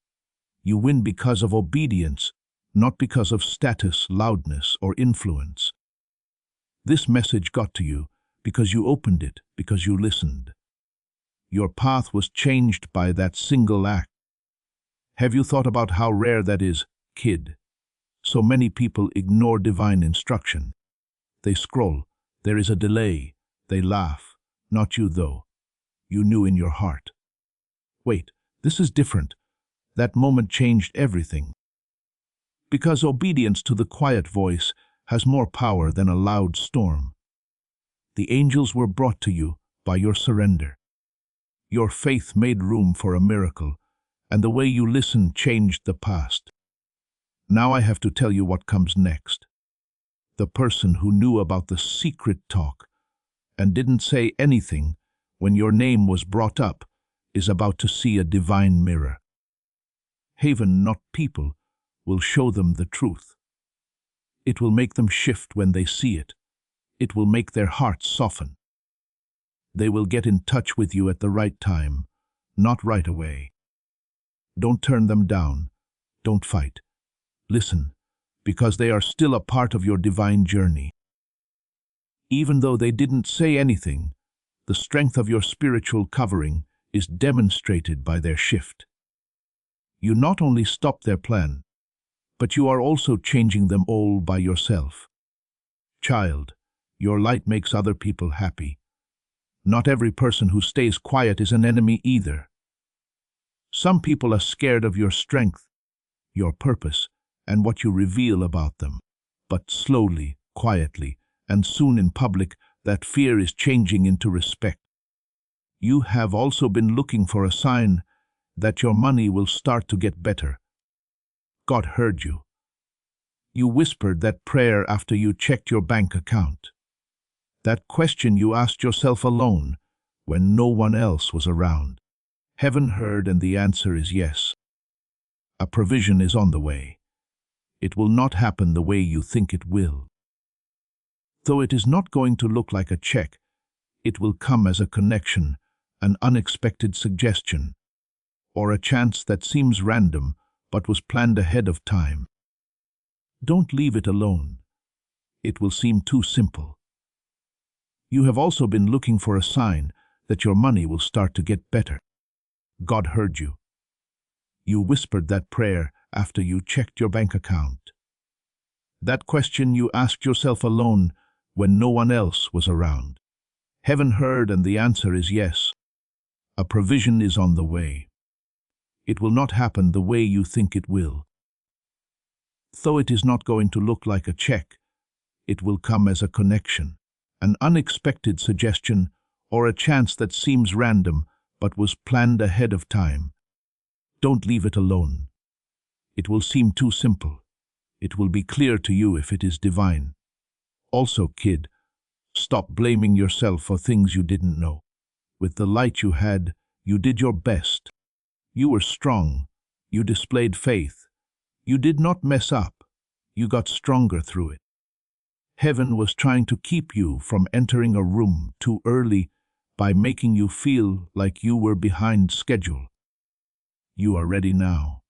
You win because of obedience, not because of status, loudness, or influence. This message got to you because you opened it, because you listened. Your path was changed by that single act. Have you thought about how rare that is, kid? So many people ignore divine instruction. They scroll. There is a delay. They laugh. Not you, though. You knew in your heart. Wait, this is different. That moment changed everything. Because obedience to the quiet voice has more power than a loud storm. The angels were brought to you by your surrender. Your faith made room for a miracle, and the way you listened changed the past. Now I have to tell you what comes next. The person who knew about the secret talk and didn't say anything when your name was brought up is about to see a divine mirror. Heaven, not people, will show them the truth. It will make them shift when they see it. It will make their hearts soften. They will get in touch with you at the right time, not right away. Don't turn them down. Don't fight. Listen, because they are still a part of your divine journey. Even though they didn't say anything, the strength of your spiritual covering is demonstrated by their shift. You not only stop their plan, but you are also changing them all by yourself. Child, your light makes other people happy. Not every person who stays quiet is an enemy either. Some people are scared of your strength, your purpose, and what you reveal about them. But slowly, quietly, and soon in public, that fear is changing into respect. You have also been looking for a sign that your money will start to get better. God heard you. You whispered that prayer after you checked your bank account. That question you asked yourself alone when no one else was around. Heaven heard, and the answer is yes. A provision is on the way. It will not happen the way you think it will. Though it is not going to look like a check, it will come as a connection, an unexpected suggestion, or a chance that seems random but was planned ahead of time. Don't leave it alone. It will seem too simple. You have also been looking for a sign that your money will start to get better. God heard you. You whispered that prayer after you checked your bank account. That question you asked yourself alone when no one else was around. Heaven heard, and the answer is yes. A provision is on the way. It will not happen the way you think it will. Though it is not going to look like a check, it will come as a connection, an unexpected suggestion, or a chance that seems random but was planned ahead of time. Don't leave it alone. It will seem too simple. It will be clear to you if it is divine. Also, kid, stop blaming yourself for things you didn't know. With the light you had, you did your best. You were strong. You displayed faith. You did not mess up. You got stronger through it. Heaven was trying to keep you from entering a room too early by making you feel like you were behind schedule. You are ready now.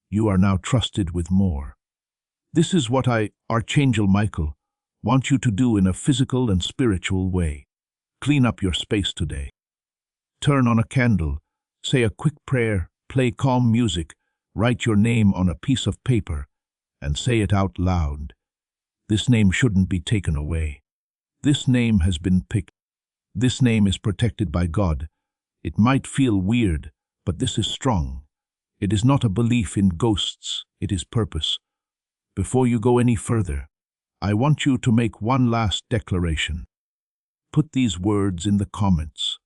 You are now trusted with more. This is what I, Archangel Michael, want you to do in a physical and spiritual way. Clean up your space today. Turn on a candle, say a quick prayer, play calm music, write your name on a piece of paper, and say it out loud. This name shouldn't be taken away. This name has been picked. This name is protected by God. It might feel weird, but this is strong. It is not a belief in ghosts, it is purpose. Before you go any further, I want you to make one last declaration. Put these words in the comments.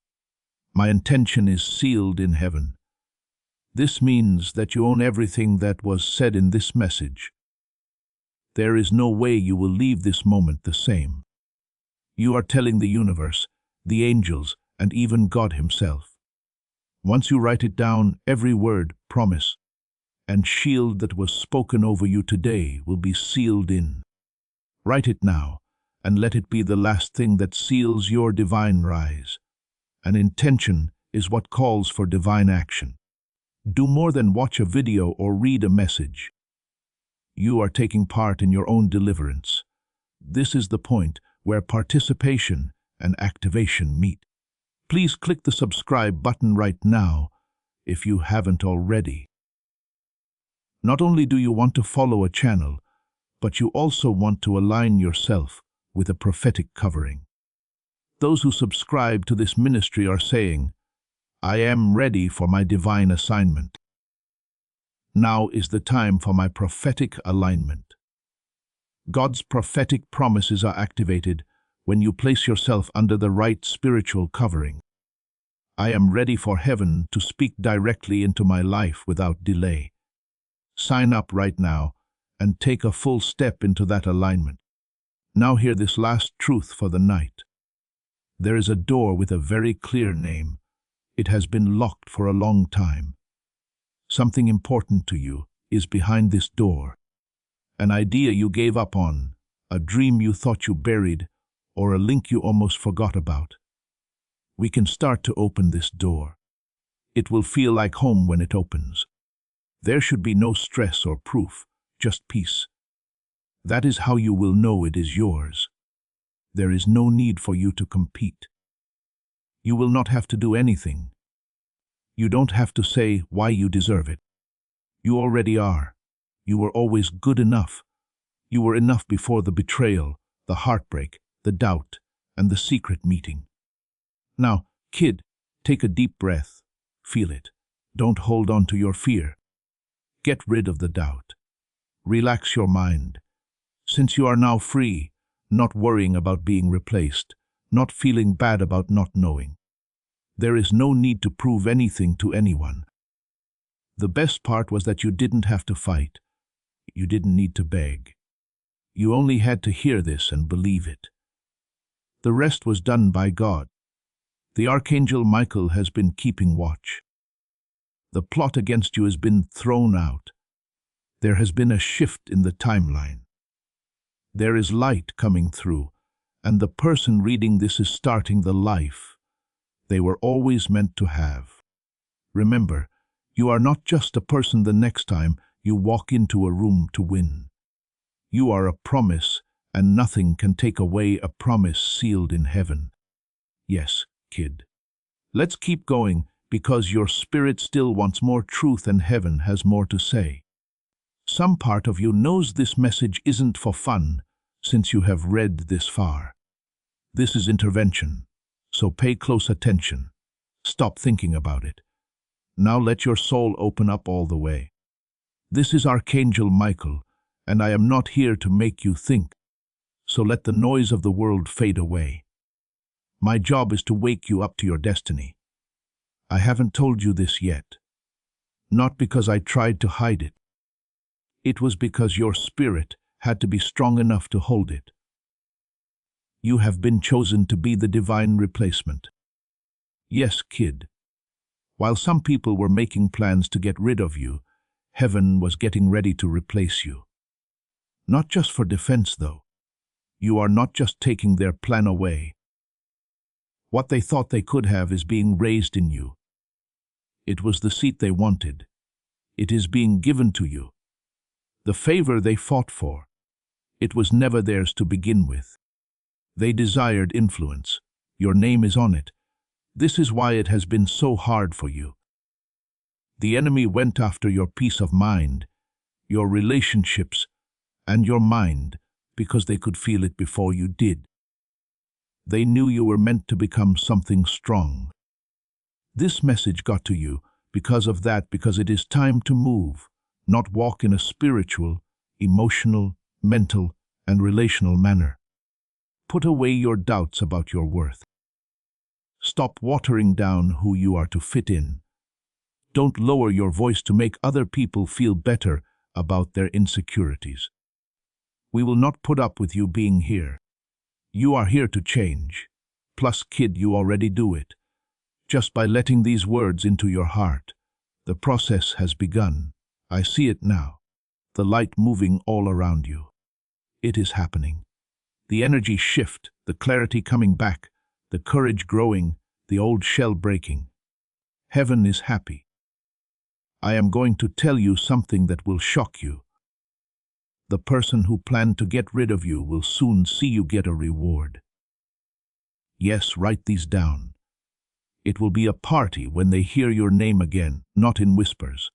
My intention is sealed in heaven. This means that you own everything that was said in this message. There is no way you will leave this moment the same. You are telling the universe, the angels, and even God himself. Once you write it down, every word, promise, and shield that was spoken over you today will be sealed in. Write it now, and let it be the last thing that seals your divine rise. An intention is what calls for divine action. Do more than watch a video or read a message. You are taking part in your own deliverance. This is the point where participation and activation meet. Please click the subscribe button right now if you haven't already. Not only do you want to follow a channel, but you also want to align yourself with a prophetic covering. Those who subscribe to this ministry are saying, I am ready for my divine assignment. Now is the time for my prophetic alignment. God's prophetic promises are activated when you place yourself under the right spiritual covering. I am ready for heaven to speak directly into my life without delay. Sign up right now and take a full step into that alignment. Now hear this last truth for the night. There is a door with a very clear name. It has been locked for a long time. Something important to you is behind this door. An idea you gave up on, a dream you thought you buried, or a link you almost forgot about. We can start to open this door. It will feel like home when it opens. There should be no stress or proof, just peace. That is how you will know it is yours. There is no need for you to compete. You will not have to do anything. You don't have to say why you deserve it. You already are. You were always good enough. You were enough before the betrayal, the heartbreak, the doubt, and the secret meeting. Now, kid, take a deep breath. Feel it. Don't hold on to your fear. Get rid of the doubt. Relax your mind. Since you are now free, not worrying about being replaced, not feeling bad about not knowing. There is no need to prove anything to anyone. The best part was that you didn't have to fight. You didn't need to beg. You only had to hear this and believe it. The rest was done by God. The Archangel Michael has been keeping watch. The plot against you has been thrown out. There has been a shift in the timeline. There is light coming through, and the person reading this is starting the life they were always meant to have. Remember, you are not just a person the next time you walk into a room to win. You are a promise, and nothing can take away a promise sealed in heaven. Yes, kid. Let's keep going. because your spirit still wants more truth and heaven has more to say. Some part of you knows this message isn't for fun, since you have read this far. This is intervention, so pay close attention. Stop thinking about it. Now let your soul open up all the way. This is Archangel Michael, and I am not here to make you think, so let the noise of the world fade away. My job is to wake you up to your destiny. I haven't told you this yet, not because I tried to hide it. It was because your spirit had to be strong enough to hold it. You have been chosen to be the divine replacement. Yes, kid. While some people were making plans to get rid of you, heaven was getting ready to replace you. Not just for defense, though. You are not just taking their plan away. What they thought they could have is being raised in you. It was the seat they wanted. It is being given to you. The favor they fought for. It was never theirs to begin with. They desired influence. Your name is on it. This is why it has been so hard for you. The enemy went after your peace of mind, your relationships, and your mind because they could feel it before you did. They knew you were meant to become something strong. This message got to you because of that, because it is time to move, not walk in a spiritual, emotional, mental, and relational manner. Put away your doubts about your worth. Stop watering down who you are to fit in. Don't lower your voice to make other people feel better about their insecurities. We will not put up with you being here. You are here to change. Plus, kid, you already do it. Just by letting these words into your heart. The process has begun. I see it now. The light moving all around you. It is happening. The energy shift, the clarity coming back, the courage growing, the old shell breaking. Heaven is happy. I am going to tell you something that will shock you. The person who planned to get rid of you will soon see you get a reward. Yes, write these down. It will be a party when they hear your name again, not in whispers.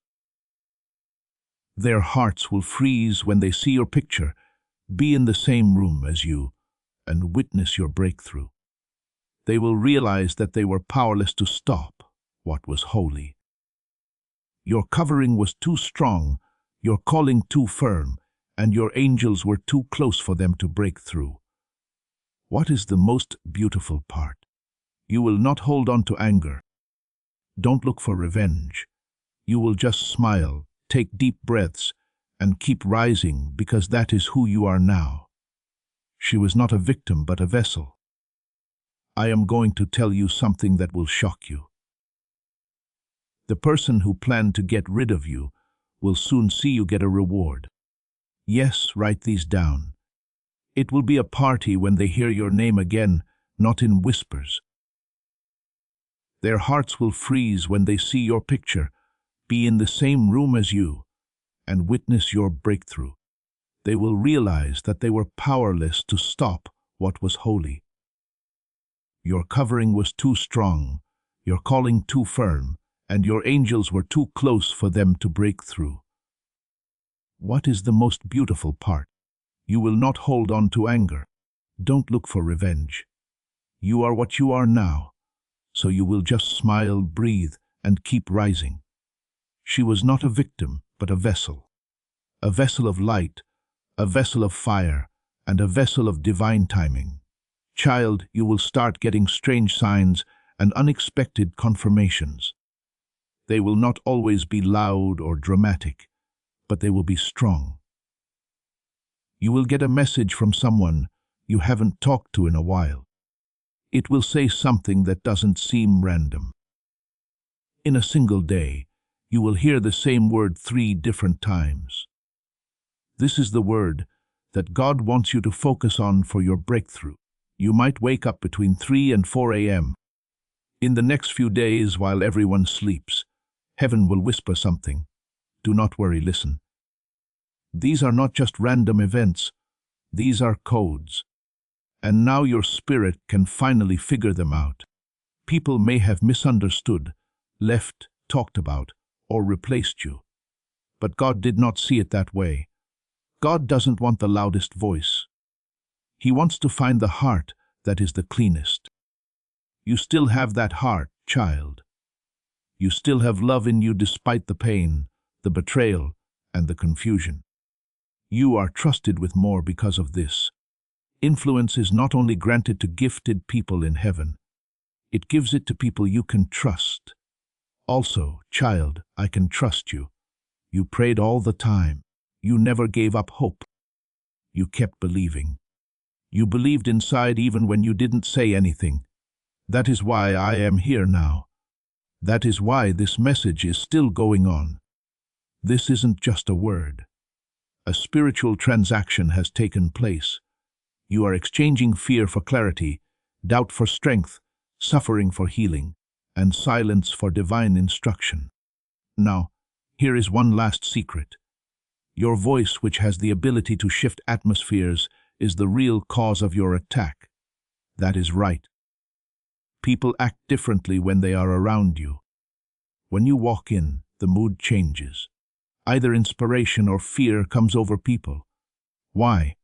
Their hearts will freeze when they see your picture, be in the same room as you, and witness your breakthrough. They will realize that they were powerless to stop what was holy. Your covering was too strong, your calling too firm, and your angels were too close for them to break through. What is the most beautiful part? You will not hold on to anger. Don't look for revenge. You will just smile, take deep breaths, and keep rising because that is who you are now. She was not a victim but a vessel. I am going to tell you something that will shock you. The person who planned to get rid of you will soon see you get a reward. Yes, write these down. It will be a party when they hear your name again, not in whispers. Their hearts will freeze when they see your picture, be in the same room as you, and witness your breakthrough. They will realize that they were powerless to stop what was holy. Your covering was too strong, your calling too firm, and your angels were too close for them to break through. What is the most beautiful part? You will not hold on to anger. Don't look for revenge. You are what you are now, so you will just smile, breathe, and keep rising. She was not a victim, but a vessel of light, a vessel of fire, and a vessel of divine timing. Child, you will start getting strange signs and unexpected confirmations. They will not always be loud or dramatic, but they will be strong. You will get a message from someone you haven't talked to in a while. It will say something that doesn't seem random. In a single day, you will hear the same word 3 different times. This is the word that God wants you to focus on for your breakthrough. You might wake up between 3 and 4 a.m. In the next few days, while everyone sleeps, heaven will whisper something. Do not worry, listen. These are not just random events. These are codes. And now your spirit can finally figure them out. People may have misunderstood, left, talked about, or replaced you. But God did not see it that way. God doesn't want the loudest voice. He wants to find the heart that is the cleanest. You still have that heart, child. You still have love in you despite the pain, the betrayal, and the confusion. You are trusted with more because of this. Influence is not only granted to gifted people in heaven, it gives it to people you can trust. Also, child, I can trust you. You prayed all the time. You never gave up hope. You kept believing. You believed inside even when you didn't say anything. That is why I am here now. That is why this message is still going on. This isn't just a word. A spiritual transaction has taken place. You are exchanging fear for clarity, doubt for strength, suffering for healing, and silence for divine instruction. Now, here is one last secret. Your voice, which has the ability to shift atmospheres, is the real cause of your attack. That is right. People act differently when they are around you. When you walk in, the mood changes. Either inspiration or fear comes over people. Why?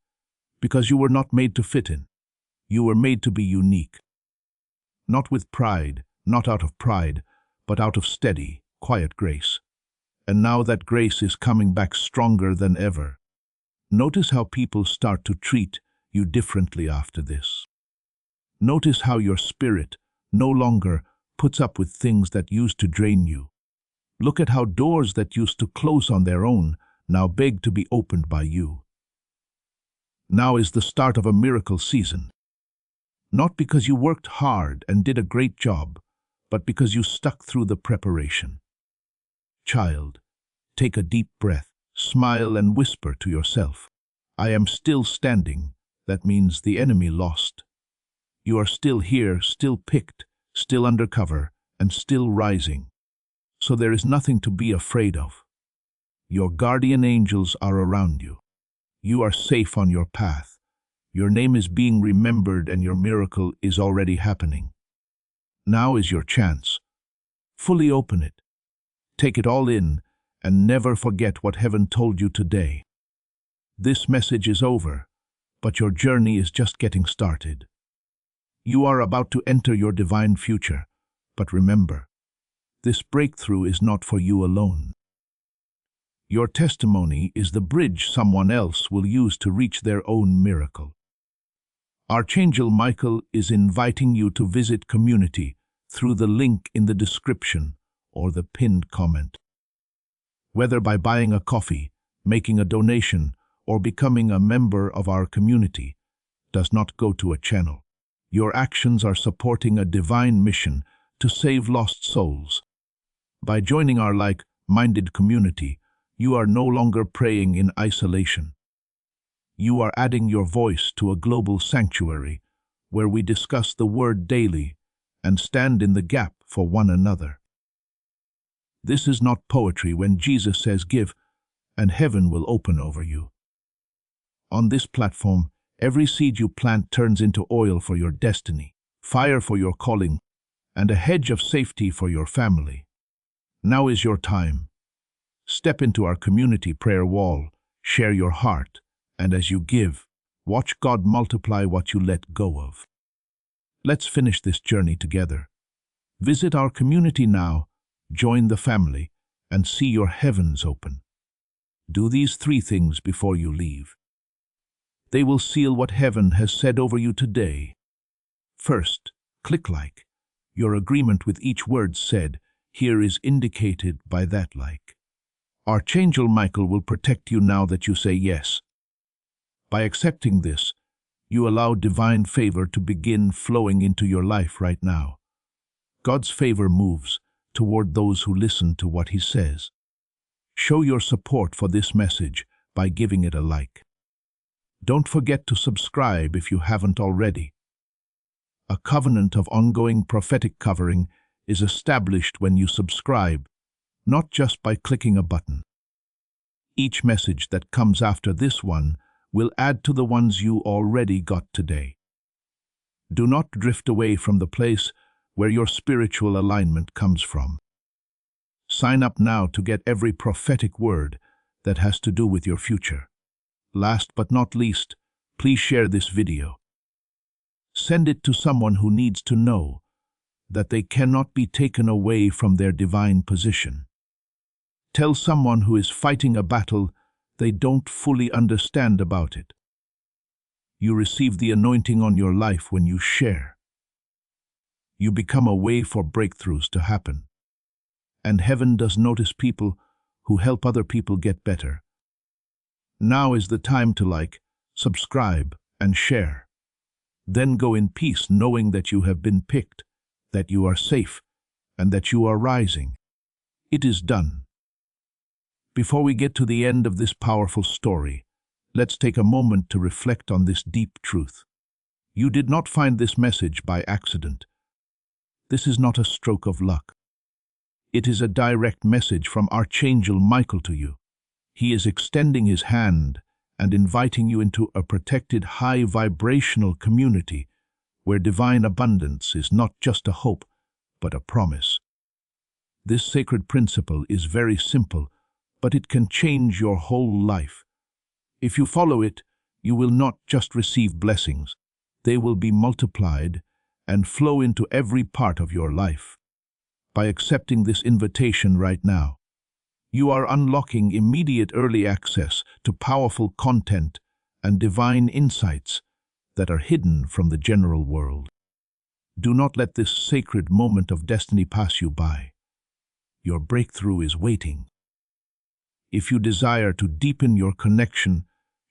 Because you were not made to fit in. You were made to be unique. Not with pride, not out of pride, but out of steady, quiet grace. And now that grace is coming back stronger than ever. Notice how people start to treat you differently after this. Notice how your spirit no longer puts up with things that used to drain you. Look at how doors that used to close on their own now beg to be opened by you. Now is the start of a miracle season. Not because you worked hard and did a great job, but because you stuck through the preparation. Child, take a deep breath, smile and whisper to yourself, I am still standing. That means the enemy lost. You are still here, still picked, still undercover, and still rising. So there is nothing to be afraid of. Your guardian angels are around you. You are safe on your path. Your name is being remembered and your miracle is already happening. Now is your chance. Fully open it. Take it all in and never forget what heaven told you today. This message is over, but your journey is just getting started. You are about to enter your divine future, but remember, this breakthrough is not for you alone. Your testimony is the bridge someone else will use to reach their own miracle. Archangel Michael is inviting you to visit community through the link in the description or the pinned comment. Whether by buying a coffee, making a donation, or becoming a member of our community, does not go to a channel. Your actions are supporting a divine mission to save lost souls. By joining our like-minded community, you are no longer praying in isolation. You are adding your voice to a global sanctuary where we discuss the word daily and stand in the gap for one another. This is not poetry when Jesus says give, and heaven will open over you. On this platform, every seed you plant turns into oil for your destiny, fire for your calling, and a hedge of safety for your family. Now is your time. Step into our community prayer wall, share your heart, and as you give, watch God multiply what you let go of. Let's finish this journey together. Visit our community now, join the family, and see your heavens open. Do these 3 things before you leave. They will seal what heaven has said over you today. First, click like. Your agreement with each word said here is indicated by that like. Archangel Michael will protect you now that you say yes. By accepting this, you allow divine favor to begin flowing into your life right now. God's favor moves toward those who listen to what He says. Show your support for this message by giving it a like. Don't forget to subscribe if you haven't already. A covenant of ongoing prophetic covering is established when you subscribe, not just by clicking a button. Each message that comes after this one will add to the ones you already got today. Do not drift away from the place where your spiritual alignment comes from. Sign up now to get every prophetic word that has to do with your future. Last but not least, please share this video. Send it to someone who needs to know that they cannot be taken away from their divine position. Tell someone who is fighting a battle they don't fully understand about it. You receive the anointing on your life when you share. You become a way for breakthroughs to happen. And heaven does notice people who help other people get better. Now is the time to like, subscribe, and share. Then go in peace, knowing that you have been picked, that you are safe, and that you are rising. It is done. Before we get to the end of this powerful story, let's take a moment to reflect on this deep truth. You did not find this message by accident. This is not a stroke of luck. It is a direct message from Archangel Michael to you. He is extending his hand and inviting you into a protected, high-vibrational community where divine abundance is not just a hope, but a promise. This sacred principle is very simple, but it can change your whole life. If you follow it, you will not just receive blessings. They will be multiplied and flow into every part of your life. By accepting this invitation right now, you are unlocking immediate early access to powerful content and divine insights that are hidden from the general world. Do not let this sacred moment of destiny pass you by. Your breakthrough is waiting. If you desire to deepen your connection,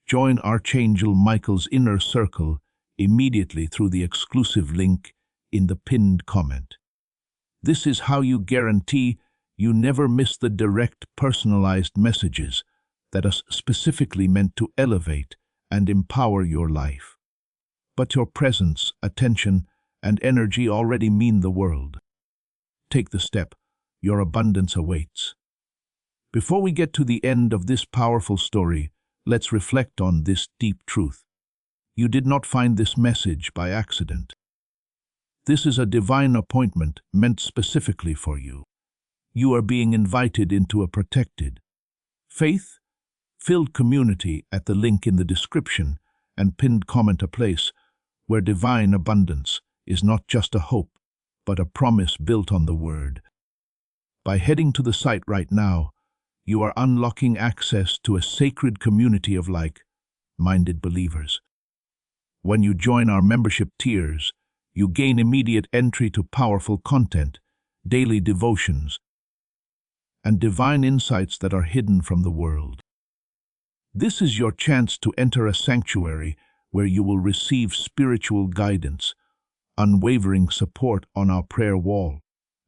join Archangel Michael's inner circle immediately through the exclusive link in the pinned comment. This is how you guarantee you never miss the direct, personalized messages that are specifically meant to elevate and empower your life. But your presence, attention, and energy already mean the world. Take the step. Your abundance awaits. Before we get to the end of this powerful story, let's reflect on this deep truth. You did not find this message by accident. This is a divine appointment meant specifically for you. You are being invited into a protected, faith-filled community at the link in the description and pinned comment, a place where divine abundance is not just a hope, but a promise built on the Word. By heading to the site right now, you are unlocking access to a sacred community of like-minded believers. When you join our membership tiers, you gain immediate entry to powerful content, daily devotions, and divine insights that are hidden from the world. This is your chance to enter a sanctuary where you will receive spiritual guidance, unwavering support on our prayer wall,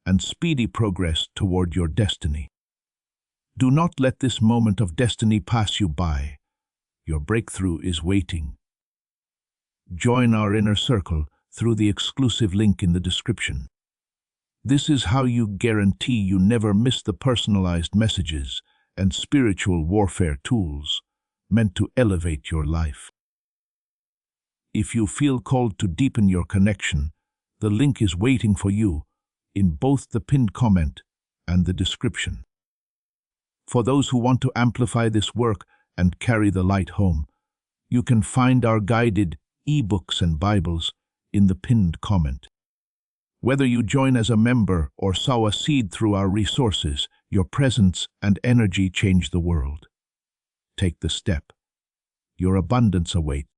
and speedy progress toward your destiny. Do not let this moment of destiny pass you by. Your breakthrough is waiting. Join our inner circle through the exclusive link in the description. This is how you guarantee you never miss the personalized messages and spiritual warfare tools meant to elevate your life. If you feel called to deepen your connection, the link is waiting for you in both the pinned comment and the description. For those who want to amplify this work and carry the light home, you can find our guided e-books and Bibles in the pinned comment. Whether you join as a member or sow a seed through our resources, your presence and energy change the world. Take the step. Your abundance awaits.